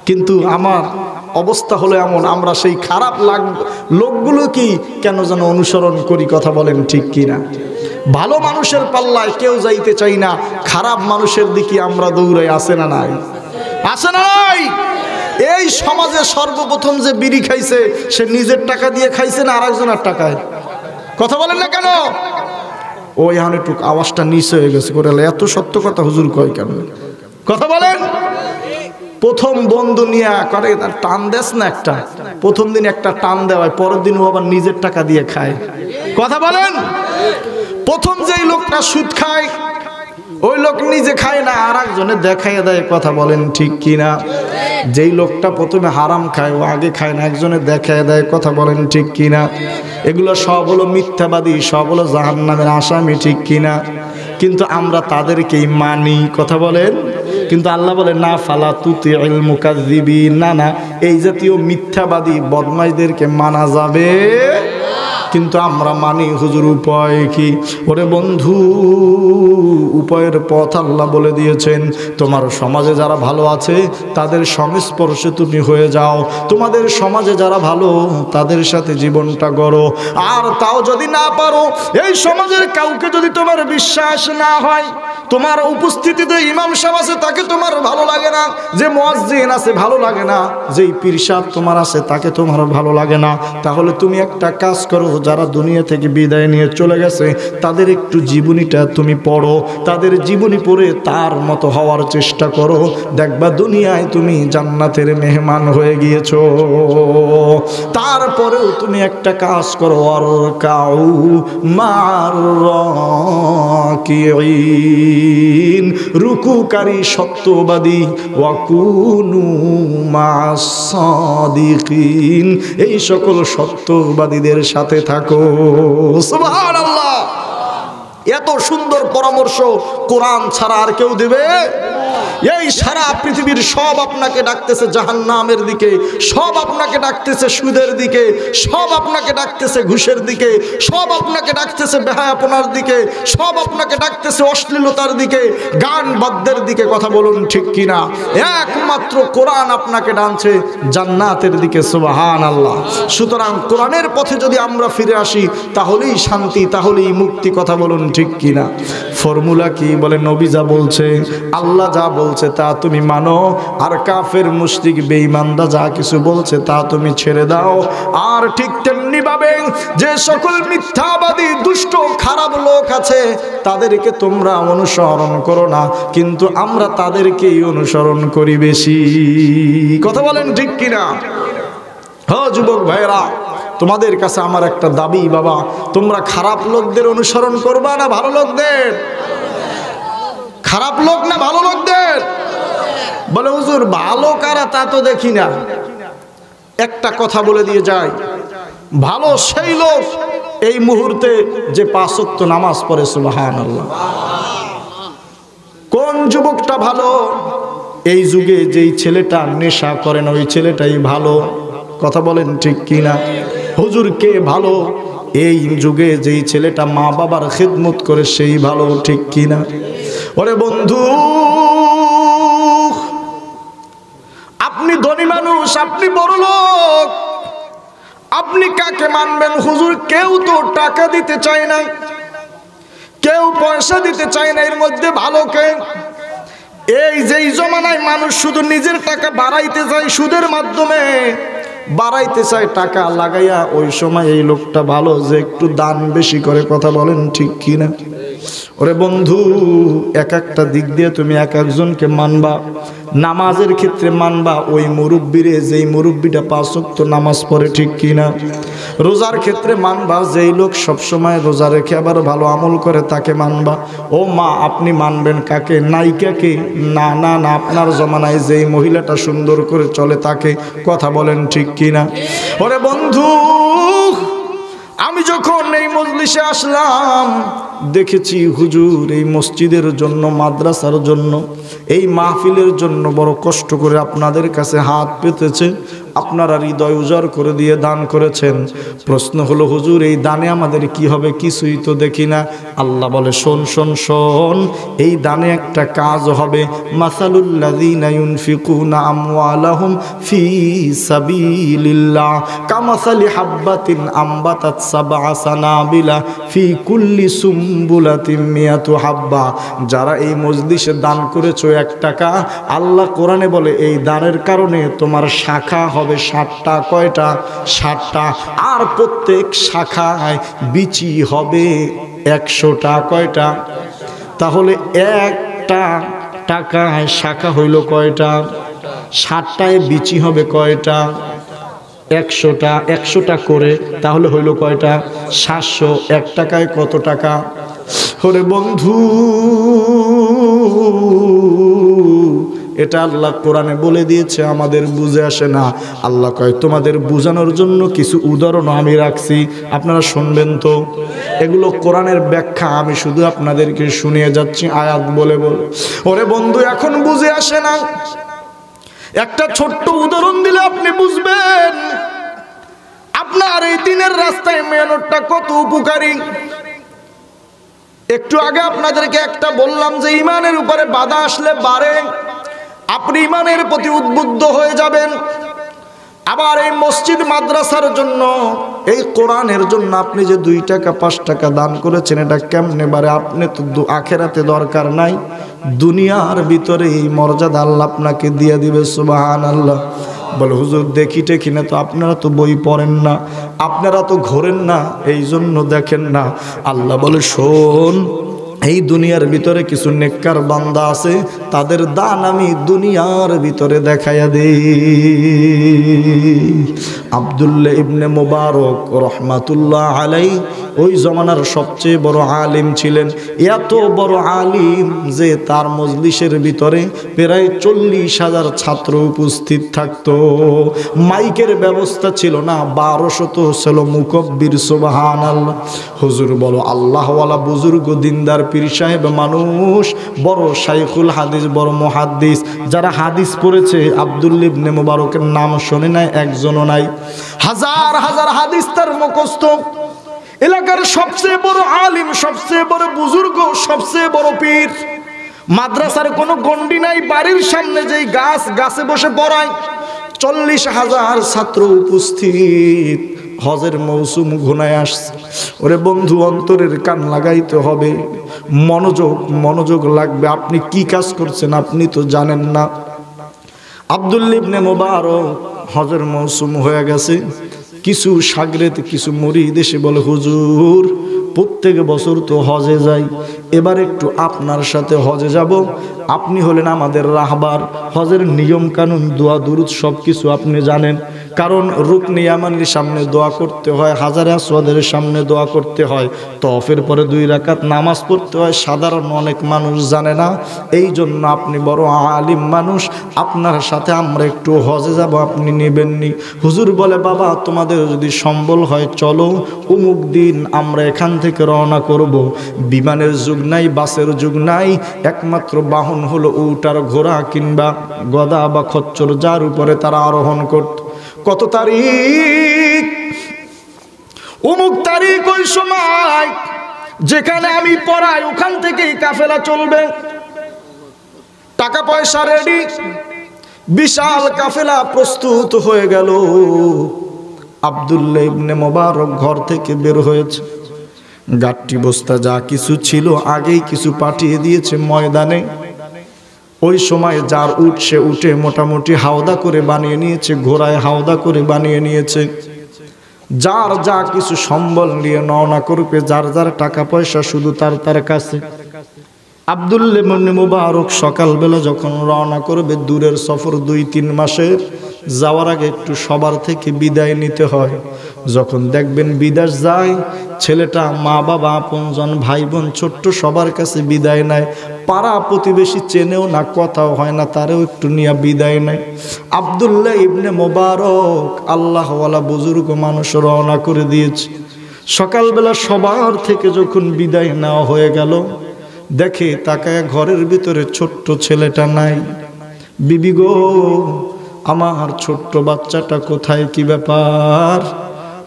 কিন্তু আমার অবস্থা হলো এমন, আমরা সেই খারাপ লোকগুলো কি কেন যেন অনুসরণ করি, কথা বলেন ঠিক কিনা? ভালো মানুষের পাল্লায় কেউ যাইতে চাই না, খারাপ মানুষের দিকে আমরা দৌড়াই, আছে না নাই? আছে না নাই? এই সমাজে সর্বপ্রথম যে বিড়ি খাইছে সে নিজের টাকা দিয়ে খাইছে না আরেকজনের টাকায়? কথা বলেন না কেন? ওই এখন একটু আওয়াজটা নিচে হয়ে গেছে করে, এত সত্য কথা হুজুর কয় কেন? কথা বলেন। প্রথম বন্ধু নিয়ে করে তার টান দেস না একটা, প্রথম দিন একটা টান দেওয়ায় পরের দিন ও আবার নিজের টাকা দিয়ে খায়। কথা বলেন। প্রথম যেই লোকটা সুদ খায় ওই লোক নিজে খায় না, আর একজনে দেখাইয়া দেয়। কথা বলেন ঠিক কিনা? যেই লোকটা প্রথমে হারাম খায় ও আগে খায় না, একজনে দেখাইয়া দেয়। কথা বলেন ঠিক কিনা? এগুলো সব হলো মিথ্যাবাদী, সব হলো জাহান্নামের আসামি, ঠিক কিনা? কিন্তু আমরা তাদেরকেই মানি। কথা বলেন। কিন্তু আল্লাহ বলে না, ফালা তুতিল মুকাজ্জিবিন, না না, এই জাতীয় মিথ্যাবাদী বদমাইশদেরকে মানা যাবে। কিন্তু আমরা মানি। হুজুর উপায় কি? ওরে বন্ধু, উপায়ের পথ আল্লাহ বলে দিয়েছেন। তোমার সমাজে যারা ভালো আছে তাদের সংস্পর্শে তুমি হয়ে যাও। তোমাদের সমাজে যারা ভালো তাদের সাথে জীবনটা গড়ো। আর তাও যদি না পারো, এই সমাজের কাউকে যদি তোমার বিশ্বাস না হয়, তোমার উপস্থিতিতে ইমাম সাহেব আছে তাকে তোমার ভালো লাগে না, যে মুয়াজ্জিন আছে ভালো লাগে না, যেই পীর সাহেব তোমার আছে তাকে তোমার ভালো লাগে না, তাহলে তুমি একটা কাজ করো, যারা দুনিয়া থেকে বিদায় নিয়ে চলে গেছে তাদের একটু জীবনীটা তুমি পড়ো, তাদের জীবনী পড়ে তার মতো হওয়ার চেষ্টা করো। দেখবা দুনিয়ায় তুমি জান্নাতের মেহমান হয়ে গিয়েছো। তারপরেও তুমি একটা কাজ করো, আর কাউ মার রাকিঈন, রুকুকারী সত্যবাদী, ওয়াকুনু মা'আস সাদিকিন, এই সকল সত্যবাদীদের সাথে থাকো। সুবহানাল্লাহ। এত সুন্দর পরামর্শ কোরআন ছাড়া আর কেউ দেবে? এই সারা পৃথিবীর সব আপনাকে ডাকতেছে জাহান্নামের দিকে, সব আপনাকে ডাকতেছে সুদের দিকে, সব আপনাকে ডাকতেছে ঘুষের দিকে, সব আপনাকে ডাকতেছে বেহায়াপনার দিকে, সব আপনাকে ডাকতেছে অশ্লীলতার দিকে, গান বাদ্যের দিকে। কথা বলুন ঠিক কিনা? একমাত্র কোরআন আপনাকে ডাকছে জান্নাতের দিকে। সুবহানাল্লাহ। সুতরাং কোরআনের পথে যদি আমরা ফিরে আসি তাহলেই শান্তি, তাহলেই মুক্তি। কথা বলুন ঠিক কিনা? ফর্মুলা কি? বলে নবী যা বলছে, আল্লাহ যা বলছে তা তুমি মানো, আর কাফের মুশরিক বেঈমানরা যা কিছু বলছে তা তুমি ছেড়ে দাও। আর ঠিক তেমনি ভাবে যে সকল মিথ্যাবাদী দুষ্ট খারাপ লোক আছে তাদেরকে তোমরা অনুসরণ করো না, কিন্তু আমরা তাদেরকেই অনুসরণ করি বেশি। কথা বলেন ঠিক কিনা? হ্যাঁ যুবক ভাইরা, তোমাদের কাছে আমার একটা দাবি, বাবা তোমরা খারাপ লোকদের অনুসরণ করবা না ভালো লোকদের? খারাপ লোক না ভালো লোকদের? বলে হুজুর ভালো কারা তা তো দেখি না। একটা কথা বলে দিয়ে যায়, ভালো সেই লোক এই মুহূর্তে যে 5 ওয়াক্ত নামাজ পড়ে। সুবহানাল্লাহ। কোন যুবকটা ভালো? এই যুগে যেই ছেলেটা নেশা করে না ওই ছেলেটাই ভালো। কথা বলেন ঠিক কিনা? হুজুর কে ভালো? এই যুগে যেই ছেলেটা মা বাবার খিদমত করে সেই ভালো। ঠিক কিনা? ওরে বন্ধু, আপনি ধনী মানুষ, আপনি বড় লোক, আপনি কাকে মানবেন? হুজুর কেউ তো টাকা দিতে চায় না, কেউ পয়সা দিতে চায় না, এর মধ্যে ভালো কে? এই যেই জমানায় মানুষ শুধু নিজের টাকা বাড়াইতে চায়, সুদের মাধ্যমে বাড়াইতে চায় টাকা লাগাইয়া, ওই সময় এই লোকটা ভালো যে একটু দান বেশি করে। কথা বলেন ঠিক কিনা? ওরে বন্ধু, এক একটা দিক দিয়ে তুমি এক একজনকে মানবা। নামাজের ক্ষেত্রে মানবা ওই মুরব্বীরে যেই মুরব্বীটা 5 ওয়াক্ত নামাজ পড়ে। ঠিক কিনা? রোজার ক্ষেত্রে মানবা যেই লোক সবসময় রোজা রেখে আবার ভালো আমল করে তাকে মানবা। ও মা, আপনি মানবেন কাকে? নায়িকাকে? না না না, আপনার জমানায় যেই মহিলাটা সুন্দর করে চলে তাকে। কথা বলেন ঠিক কিনা? ওরে বন্ধু, আমি যখন এই মজলিসে আসলাম দেখেছি হুজুর এই মসজিদের জন্য, মাদ্রাসার জন্য, এই মাহফিলের জন্য বড় কষ্ট করে আপনাদের কাছে হাত পেতেছে। আপনারা হৃদয় উজাড় করে দিয়ে দান করেছেন। প্রশ্ন হলো হুজুর এই দানে আমাদের কি হবে? কিছুই তো দেখি না। আল্লাহ বলে শোন শোন শোন, এই দানে একটা কাজ হবে। মাসালুল্লাযীনা ইউনফিকুনা আমওয়ালাহুম ফি সাবিলিল্লাহ কামাসালি হাববাতিন আম্বাতাত সাবআ সানাবিলা ফি কুল্লি সুমবুলাতিন মিয়াতু হাব্বা। যারা এই মজলিসে দান করেছো 1 টাকা, আল্লাহ কোরআনে বলে এই দানের কারণে তোমার শাখা হবে 60টা। কয়টা? 60টা। আর প্রত্যেক শাখায় বিচি হবে 100টা। কয়টা? তাহলে একটা টাকায় শাখা হইল কয়টা? 60টায় বিচি হবে কয়টা? 100টা। 100টা করে তাহলে হইল কয়টা? 700। 1 টাকায় কত টাকা? ওরে বন্ধু, এটা আল্লাহ কোরআনে বলে দিয়েছে, আমাদের বুঝে আসে না। আল্লাহ কয় তোমাদের বোঝানোর জন্য কিছু উদাহরণ আমি রাখছি, আপনারা শুনবেন তো। এগুলো কোরআনের ব্যাখ্যা, আমি শুধু আপনাদেরকে শুনিয়ে যাচ্ছি আয়াত বলে বলে। ওরে বন্ধু, এখন বুঝে আসে না? একটা ছোট্ট উদাহরণ দিলে আপনি বুঝবেন আপনার এই দিনের রাস্তায় মেহনতটা কত উপকারী। একটু আগে আপনাদেরকে একটা বললাম যে ইমানের উপরে বাধা আসলে বাড়ে, আপনি ইমানের প্রতি উদ্বুদ্ধ হয়ে যাবেন। আবার এই মসজিদ মাদ্রাসার জন্য, এই কোরআনের জন্য আপনি যে 2 টাকা 5 টাকা দান করেছেন, এটা কেমনে বারে? আপনি তো আখেরাতে দরকার নাই, দুনিয়ার ভিতরে এই মর্যাদা আল্লাহ আপনাকে দিয়ে দিবে। সুবহানাল্লাহ। বলে হুজুর দেখি টেকি না তো, আপনারা তো বই পড়েন না, আপনারা তো ঘোরেন না, এই জন্য দেখেন না। আল্লাহ বলে শোন, এই দুনিয়ার ভিতরে কিছু নেককার বান্দা আছে, তাদের দান আমি দুনিয়ার ভিতরে দেখাইয়া দেই। আব্দুল্লাহ ইবনে মুবারক রহমাতুল্লাহ আলাইহি ওই জমানার সবচেয়ে বড় আলিম ছিলেন। এত বড় আলিম যে তার মজলিসের ভিতরে প্রায় 40,000 ছাত্র উপস্থিত থাকতো। মাইকের ব্যবস্থা ছিল না, 1200 ছিল মুকব্বির। সুবহানাল্লাহ। হুজুর বলো, আল্লাহওয়ালা বুজুর্গ দিনদার পীর সাহেব মানুষ, বড় শাইখুল হাদিস, বড় মুহাদ্দিস। যারা হাদিস পড়েছে আব্দুল্লাহ ইবনে মুবারকের নাম শুনে নাই একজনও নাই। হাজার হাজার হাদিস তার মুখস্থ। এলাকার সবচেয়ে বড় আলিম, সবচেয়ে বড় বুজুর্গ, সবচেয়ে বড় পীর। মাদ্রাসার কোনো গন্ডি নাই, বাড়ির সামনে যেই গাছ, গাছে বসে পড়ায়। 40,000 ছাত্র উপস্থিত। হজের মৌসুম ঘনায় আসছে। ওরে বন্ধু, অন্তরের কান লাগাইতে হবে, মনোযোগ লাগবে। আপনি কি কাজ করছেন আপনি তো জানেন না। আব্দুল্লাহ ইবনে মুবারক, হজের মৌসুম হয়ে গেছে, কিছু শাগরেদ, কিছু মুরিদ এসে বলে হুজুর প্রত্যেক বছর তো হজে যাই, এবার একটু আপনার সাথে হজে যাব। আপনি হলেন আমাদের রাহবার, হজের নিয়ম কানুন, দোয়া দুরুদ সব কিছু আপনি জানেন। কারণ রুকনে ইয়ামানির সামনে দোয়া করতে হয়, হাজারে আসওয়াদের সামনে দোয়া করতে হয়, তওয়াফের পরে 2 রাকাত নামাজ পড়তে হয়। সাধারণ অনেক মানুষ জানে না, এই জন্য আপনি বড় আলিম মানুষ, আপনার সাথে আমরা একটু হজে যাব, আপনি নেবেননি? হুজুর বলে বাবা তোমাদের যদি সম্বল হয় চলো, অমুক দিন আমরা এখান থেকে রওনা করব। বিমানের যুগ নাই, বাসের যুগ নাই, একমাত্র বাহন হলো উট আর ঘোড়া কিংবা গদা বা খচ্চর, যার উপরে তারা আরোহণ করত। কত তারিখ? অমুক তারিখ, ওই সময় যেখানে আমি পড়াই ওখান থেকেই কাফেলা চলবে। টাকা পয়সা রেডি, বিশাল কাফেলা প্রস্তুত হয়ে গেল। আব্দুল্লাহ ইবনে মুবারক ঘর থেকে বের হয়েছে, গাট্টি বস্তা যা কিছু ছিল আগেই কিছু পাঠিয়ে দিয়েছে ময়দানে। ওই সময় যার উট সে উঠে মোটামুটি হাওদা করে বানিয়ে নিয়েছে, ঘোড়ায় হাওদা করে বানিয়ে নিয়েছে। যার যা কিছু সম্বল নিয়ে রওনা করবে, যার যার টাকা পয়সা শুধু তার কাছে। আব্দুল্লাহ ইবনে মুবারক সকালবেলা যখন রওনা করবে, দূরের সফর 2-3 মাসের, যাওয়ার আগে একটু সবার থেকে বিদায় নিতে হয়। যখন দেখবেন বিদেশ যায় ছেলেটা, মা বাবা, আপনজন, ভাই বোন, ছোট্ট সবার কাছে বিদায় নেয়। পাড়া প্রতিবেশী চেনেও না, কথাও হয় না, তারেও একটু নিয়ে বিদায় নেয়। আব্দুল্লাহ ইবনে মুবারক আল্লাহওয়ালা বুজুর্গ মানুষ রওনা করে দিয়েছে। সকালবেলা সবার থেকে যখন বিদায় নেওয়া হয়ে গেল, দেখে তাকায় ঘরের ভিতরে ছোট্ট ছেলেটা নাই। বিবি গো, আমার ছোট্ট বাচ্চাটা কোথায়, কি ব্যাপার?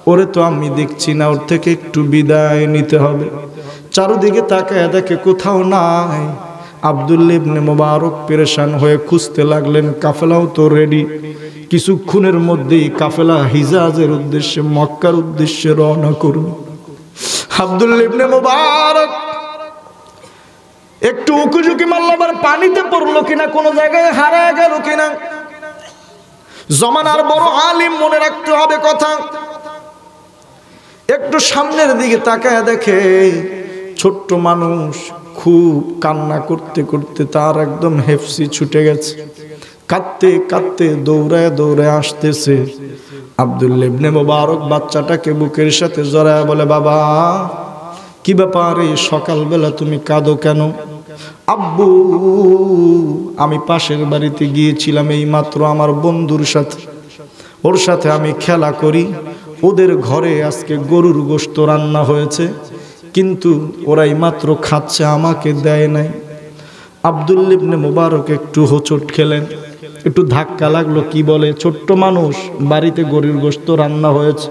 ওরে তো আমি দেখছি না, ওর থেকে একটু বিদায় নিতে হবে। চারদিকে তাকায় দেখে কোথাও নাই। আব্দুল্লাহ ইবনে মুবারক পেরেশান হয়ে খুঁজতে লাগলেন। কাফেলাও তো রেডি, কিছুক্ষণের মধ্যেই কাফেলা হিজাজের উদ্দেশ্যে, মক্কার উদ্দেশ্যে রওনা করবে। আব্দুল্লাহ ইবনে মুবারক একটু উকুঝুঁকি মারল, আবার পানিতে পড়লো কিনা, কোনো জায়গায় হারায় গেল কিনা। জমানার বড় আলিম, মনে রাখতে হবে কথা। একটু সামনের দিকে তাকায় দেখে ছোট্ট মানুষ খুব কান্না করতে করতে তার একদম হেফসি ছুটে গেছে। কাঁদতে কাঁদতে দৌড়ায় দৌড়ায় আসতেছে। আব্দুল্লাহ ইবনে মুবারক বাচ্চাটাকে বুকের সাথে জড়ায় বলে, বাবা কি ব্যাপার, এই সকালবেলা তুমি কাঁদো কেন? আব্বু আমি পাশের বাড়িতে গিয়েছিলাম এই মাত্র আমার বন্ধুর সাথে, ওর সাথে আমি খেলা করি, ওদের ঘরে আজকে গরুর গোশত রান্না হয়েছে, কিন্তু ওরাই মাত্র খাচ্ছে, আমাকে দেয় নাই। আব্দুল্লাহ ইবনে মুবারক একটু হোঁচট খেলেন, একটু ধাক্কা লাগলো। কি বলে, ছোট্ট মানুষ, বাড়িতে গরুর গোশত রান্না হয়েছে,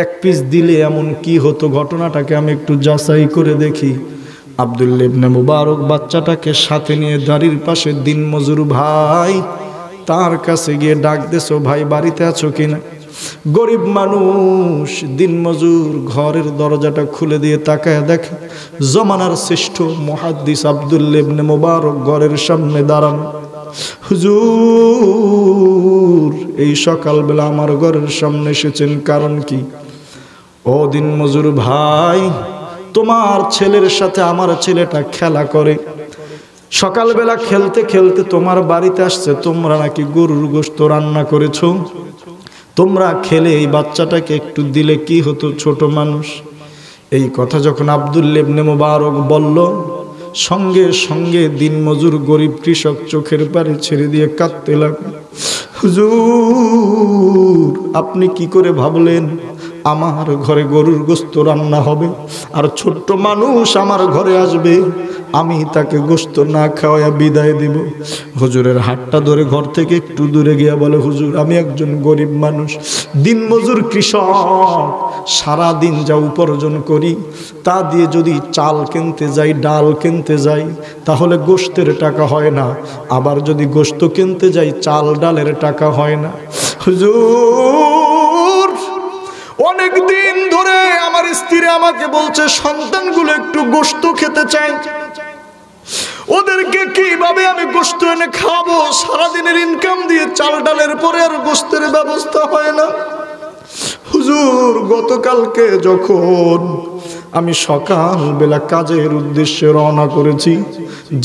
এক পিস দিলে এমন কি হতো? ঘটনাটাকে আমি একটু যাচাই করে দেখি। আব্দুল্লাহ ইবনে মুবারক বাচ্চাটাকে সাথে নিয়ে দাড়ির পাশে দিনমজুর ভাই, তার কাছে গিয়ে ডাক দেছো, ভাই বাড়িতে আছো কিনা? গরিব মানুষ, দিনমজুর, ঘরের দরজাটা খুলে দিয়ে তাকায় দেখে জমানার শ্রেষ্ঠ মুহাদ্দিস আব্দুল্লাহ ইবনে মুবারক ঘরের সামনে দাঁড়ানো। হুজুর, এই সকালবেলা আমার ঘরের সামনে এসেছেন, কারণ কি? ও দিনমজুর ভাই, তোমার ছেলের সাথে আমার ছেলেটা খেলা করে, সকালবেলা খেলতে খেলতে তোমার বাড়িতে আসছে, তোমরা নাকি গরুর গোশত রান্না করেছো, তোমরা খেলে এই বাচ্চাটাকে একটু দিলে কি হতো? ছোট মানুষ। এই কথা যখন আব্দুল্লাহ ইবনে মুবারক বলল, সঙ্গে সঙ্গে দিনমজুর গরিব কৃষক চোখের পানি ছেড়ে দিয়ে কাঁদতে লাগলো। হুজুর, আপনি কি করে ভাবলেন আমার ঘরে গরুর গোশত রান্না হবে আর ছোট্ট মানুষ আমার ঘরে আসবে, আমি তাকে গোশত না খাওয়ায়া বিদায় দিব? হুজুরের হাতটা ধরে ঘর থেকে একটু দূরে গিয়া বলে, হুজুর আমি একজন গরিব মানুষ, দিনমজুর কৃষক, সারা দিন যা উপার্জন করি তা দিয়ে যদি চাল কিনতে যাই, ডাল কিনতে যাই, তাহলে গোশতের টাকা হয় না, আবার যদি গোশত কিনতে যাই চাল ডালের টাকা হয় না। হুজুর, অনেক দিন ধরে আমার স্ত্রী আমাকে বলছে সন্তানগুলো একটু গোশত খেতে চায়, ওদেরকে কিভাবে আমি গোশত এনে খাবো? সারাদিনের ইনকাম দিয়ে চাল ডালের পরে আর গোশতের ব্যবস্থা হয় না। হুজুর, গতকালকে যখন আমি সকালবেলা কাজের উদ্দেশ্যে রওনা করেছি,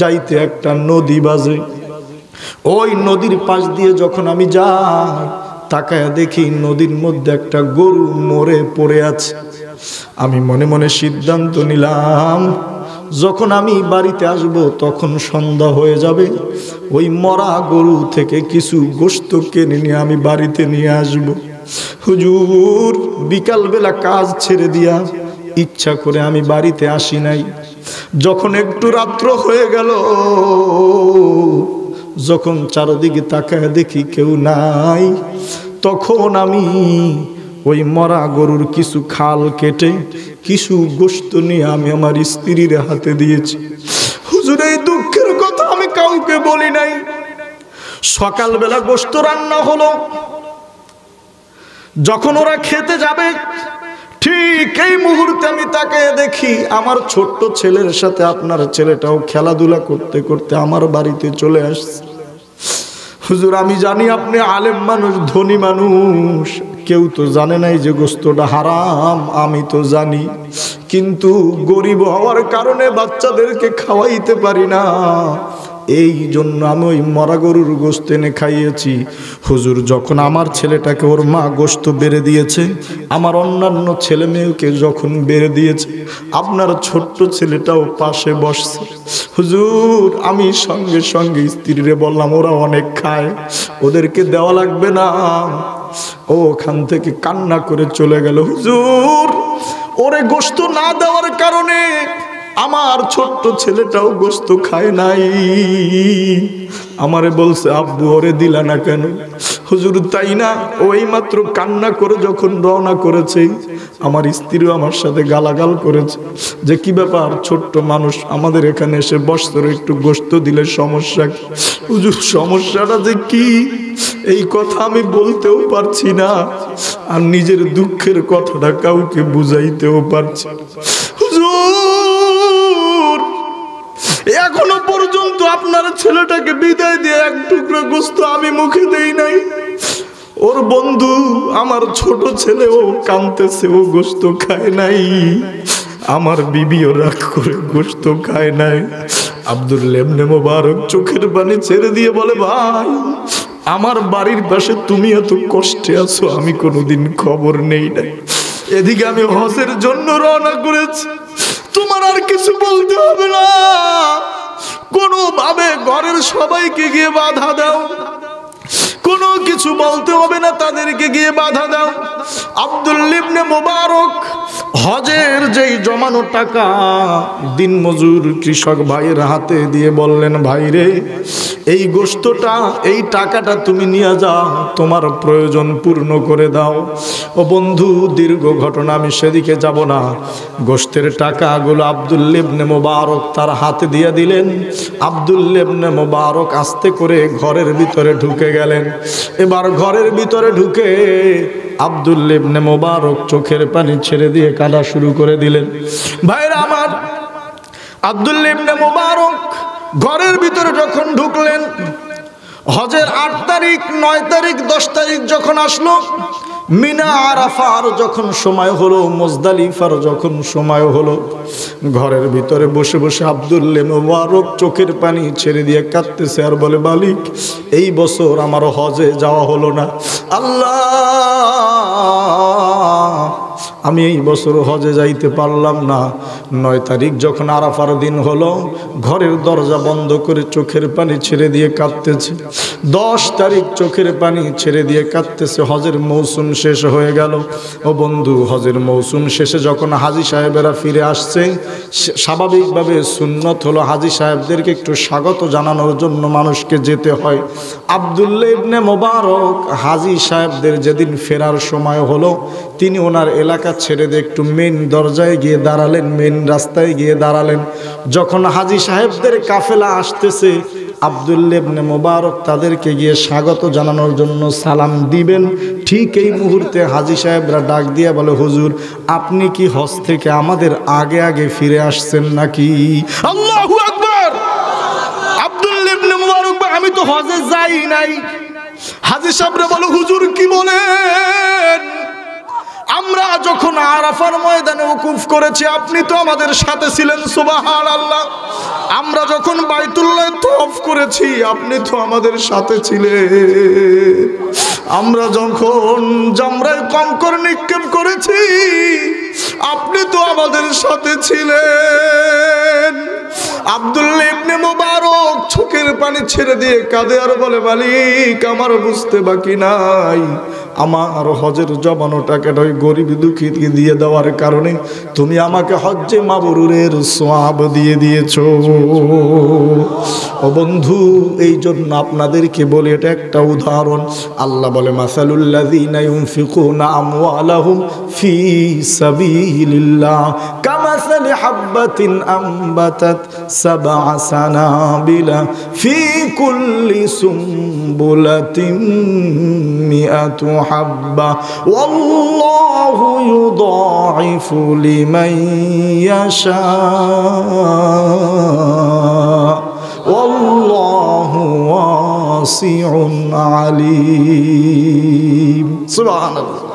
যাইতে একটা নদী বাজে, ওই নদীর পাশ দিয়ে যখন আমি যাই, তাকায় দেখি নদীর মধ্যে একটা গরু মরে পড়ে আছে। আমি মনে মনে সিদ্ধান্ত নিলাম, যখন আমি বাড়িতে আসব তখন সন্ধ্যা হয়ে যাবে, ওই মরা গরু থেকে কিছু গোশত কিনে নিয়ে আমি বাড়িতে নিয়ে আসব। হুজুর, বিকালবেলা কাজ ছেড়ে দিয়া ইচ্ছা করে আমি বাড়িতে আসি নাই। যখন একটু রাত্র হয়ে গেল, যখন চারদিকে তাকায় দেখি কেউ নাই, তখন আমি ওই মরা গরুর কিছু খাল কেটে কিছু গোশত নিয়ে আমি আমার স্ত্রীর হাতে দিয়েছি। হুজুর, এই দুঃখের কথা আমি কাউকে বলি নাই। সকালবেলা গোশত রান্না হলো, যখন ওরা খেতে যাবে ঠিক এই মুহূর্তে আমি তাকায় দেখি আমার ছোট্ট ছেলের সাথে আপনার ছেলেটাও খেলাধুলা করতে করতে আমার বাড়িতে চলে আসছে। হুজুর, আমি জানি আপনি আলেম মানুষ, ধনী মানুষ, কেউ তো জানে নাই যে গোশতটা হারাম, আমি তো জানি, কিন্তু গরিব হওয়ার কারণে বাচ্চাদেরকে খাওয়াইতে পারি না, এই জন্য আমি ওই মরা গরুর গোশত এনে খাইয়েছি। হুজুর, যখন আমার ছেলেটাকে ওর মা গোশত বেড়ে দিয়েছে, আমার অন্যান্য ছেলে মেয়েকে যখন বেড়ে দিয়েছে, আপনার ছোট্ট ছেলেটাও পাশে বসছে। হুজুর, আমি সঙ্গে সঙ্গে স্ত্রীরে বললাম, ওরা অনেক খায়, ওদেরকে দেওয়া লাগবে না। ও ওখান থেকে কান্না করে চলে গেল। হুজুর, ওরে গোশত না দেওয়ার কারণে আমার ছোট্ট ছেলেটাও গোশত খায় নাই। আমারে বলছে, আব্বু ওরে দিলা না কেন? হুজুর, তাই না, ওই মাত্র কান্না করে যখন রওনা করেছে, আমার স্ত্রীও আমার সাথে গালাগাল করেছে যে কি ব্যাপার, ছোট্ট মানুষ আমাদের এখানে এসে বসতো, একটু গোশত দিলে সমস্যা কি? হুজুর, সমস্যাটা যে কি এই কথা আমি বলতেও পারছি না, আর নিজের দুঃখের কথাটা কাউকে বুঝাইতেও পারছি। হুজুর, এখনো পর্যন্ত আপনার ছেলেটাকে বিদায় দিয়ে এক টুকরো গোশত আমি মুখে দেই নাই। ওর বন্ধু আমার ছোট ছেলেও কাঁদতেছে, ও গোশত খায় নাই, আমার বিবিও রাগ করে গোশত খায় নাই। আব্দুল্লাহ ইবনে মুবারক চোখের পানি ছেড়ে দিয়ে বলে, ভাই, আমার বাড়ির পাশে তুমি এত কষ্টে আছো, আমি কোনোদিন খবর নেই নাই। এদিকে আমি হজের জন্য রওনা করেছি, তোমার আর কিছু বলতে হবে না, সবাইকে গিয়ে বাধা দাও, কোনো কিছু বলতে হবে না, তাদেরকে গিয়ে বাধা দাও। আব্দুল্লাহ ইবনে মুবারক হজের যেই জমানো টাকা দিনমজুর কৃষক ভাইয়ের হাতে দিয়ে বললেন, ভাইরে এই গোশতটা, এই টাকাটা তুমি নিয়ে যাও, তোমার প্রয়োজন পূর্ণ করে দাও। ও বন্ধু, দীর্ঘ ঘটনা, আমি সেদিকে যাব না। গোশতের টাকাগুলো আব্দুল্লাহ ইবনে মুবারক তার হাতে দিয়ে দিলেন। আব্দুল্লাহ ইবনে মুবারক আস্তে করে ঘরের ভিতরে ঢুকে গেলেন। এবার ঘরের ভিতরে ঢুকে আব্দুল্লাহ ইবনে মুবারক চোখের পানি ছেড়ে দিয়ে কাঁদা শুরু করে দিলেন। ভাইরা আমার, আব্দুল্লাহ ইবনে মুবারক ঘরের ভিতরে যখন ঢুকলেন, হজের 8 তারিখ, 9 তারিখ, 10 তারিখ যখন আসলো, মিনা আরাফার যখন সময় হলো, মুজদালিফার যখন সময় হলো, ঘরের ভিতরে বসে বসে আব্দুল্লাহ মুবারক চোখের পানি ছেড়ে দিয়ে কাঁদতেছে আর বলে, মালিক এই বছর আমার হজে যাওয়া হলো না। আল্লাহ, আমি এই বছর হজে যাইতে পারলাম না। 9 তারিখ যখন আরাফার দিন হলো, ঘরের দরজা বন্ধ করে চোখের পানি ছেড়ে দিয়ে কাঁদতেছে। 10 তারিখ চোখের পানি ছেড়ে দিয়ে কাঁদতেছে। হজের মৌসুম শেষ হয়ে গেল। ও বন্ধু, হজের মৌসুম শেষে যখন হাজী সাহেবেরা ফিরে আসছে, স্বাভাবিকভাবে সুন্নত হলো হাজী সাহেবদেরকে একটু স্বাগত জানানোর জন্য মানুষকে যেতে হয়। আব্দুল্লাহ ইবনে মুবারক হাজী সাহেবদের যেদিন ফেরার সময় হলো, তিনি ওনার এলাকা ছেড়ে দিয়ে একটু মেন দরজায় গিয়ে দাঁড়ালেন, মেন রাস্তায় গিয়ে দাঁড়ালেন। যখন হাজী সাহেবদের কাফেলা আসতেছে, আব্দুল্লাহ ইবনে মুবারক তাদেরকে গিয়ে স্বাগত জানানোর জন্য সালাম দিবেন, ঠিক এই মুহূর্তে হাজী সাহেবরা ডাক দিয়ে বলে, হুজুর আপনি কি হজ থেকে আমাদের আগে আগে ফিরে আসছেন নাকি? আল্লাহু আকবার! আব্দুল্লাহ ইবনে মুবারক, আমি তো হজে যাই নাই। হাজী সাহেবরা বলে, হুজুর কি বলেন? আমরা যখন আরাফার ময়দানে ওকুফ করেছি, আপনি তো আমাদের সাথে ছিলেন। সুবহানাল্লাহ। আমরা যখন বাইতুল্লাহ তওয়াফ করেছি, আপনি তো আমাদের সাথে ছিলেন। আমরা যখন জামরায় কঙ্কর নিক্ষেপ করেছি, আপনি তো আমাদের সাথে ছিলেন। আব্দুল্লাহ ইবনে মুবারক চোখের পানি ছেড়ে দিয়ে কাঁদে আর বলে, মালিক আমার বুঝতে বাকি নাই, আমার হজের জমানো টাকাটা ওই গরিব দুঃখীকে দিয়ে দেওয়ার কারণে তুমি আমাকে হজ্জে মাবরুরের সওয়াব দিয়ে দিয়েছো। ও বন্ধু, এই জন্য আপনাদেরকে বলি, এটা একটা উদাহরণ। আল্লাহ বলে, মাসালুল্লাযীনা ইউনফিকুনা আমওয়ালাহুম ফি সাবিলিল্লাহ কামাসালি হাববাতিন আম্বাতাত সাবআ সানাবিলা ফি কুল্লি সুমবুলাতিন মিআতু হাব্বা ওয়াল্লাহু ইউদাঈফু লিমান ইয়াশা ওয়াল্লাহু ওয়াসিউন আলীম। সুবহানাল্লাহ।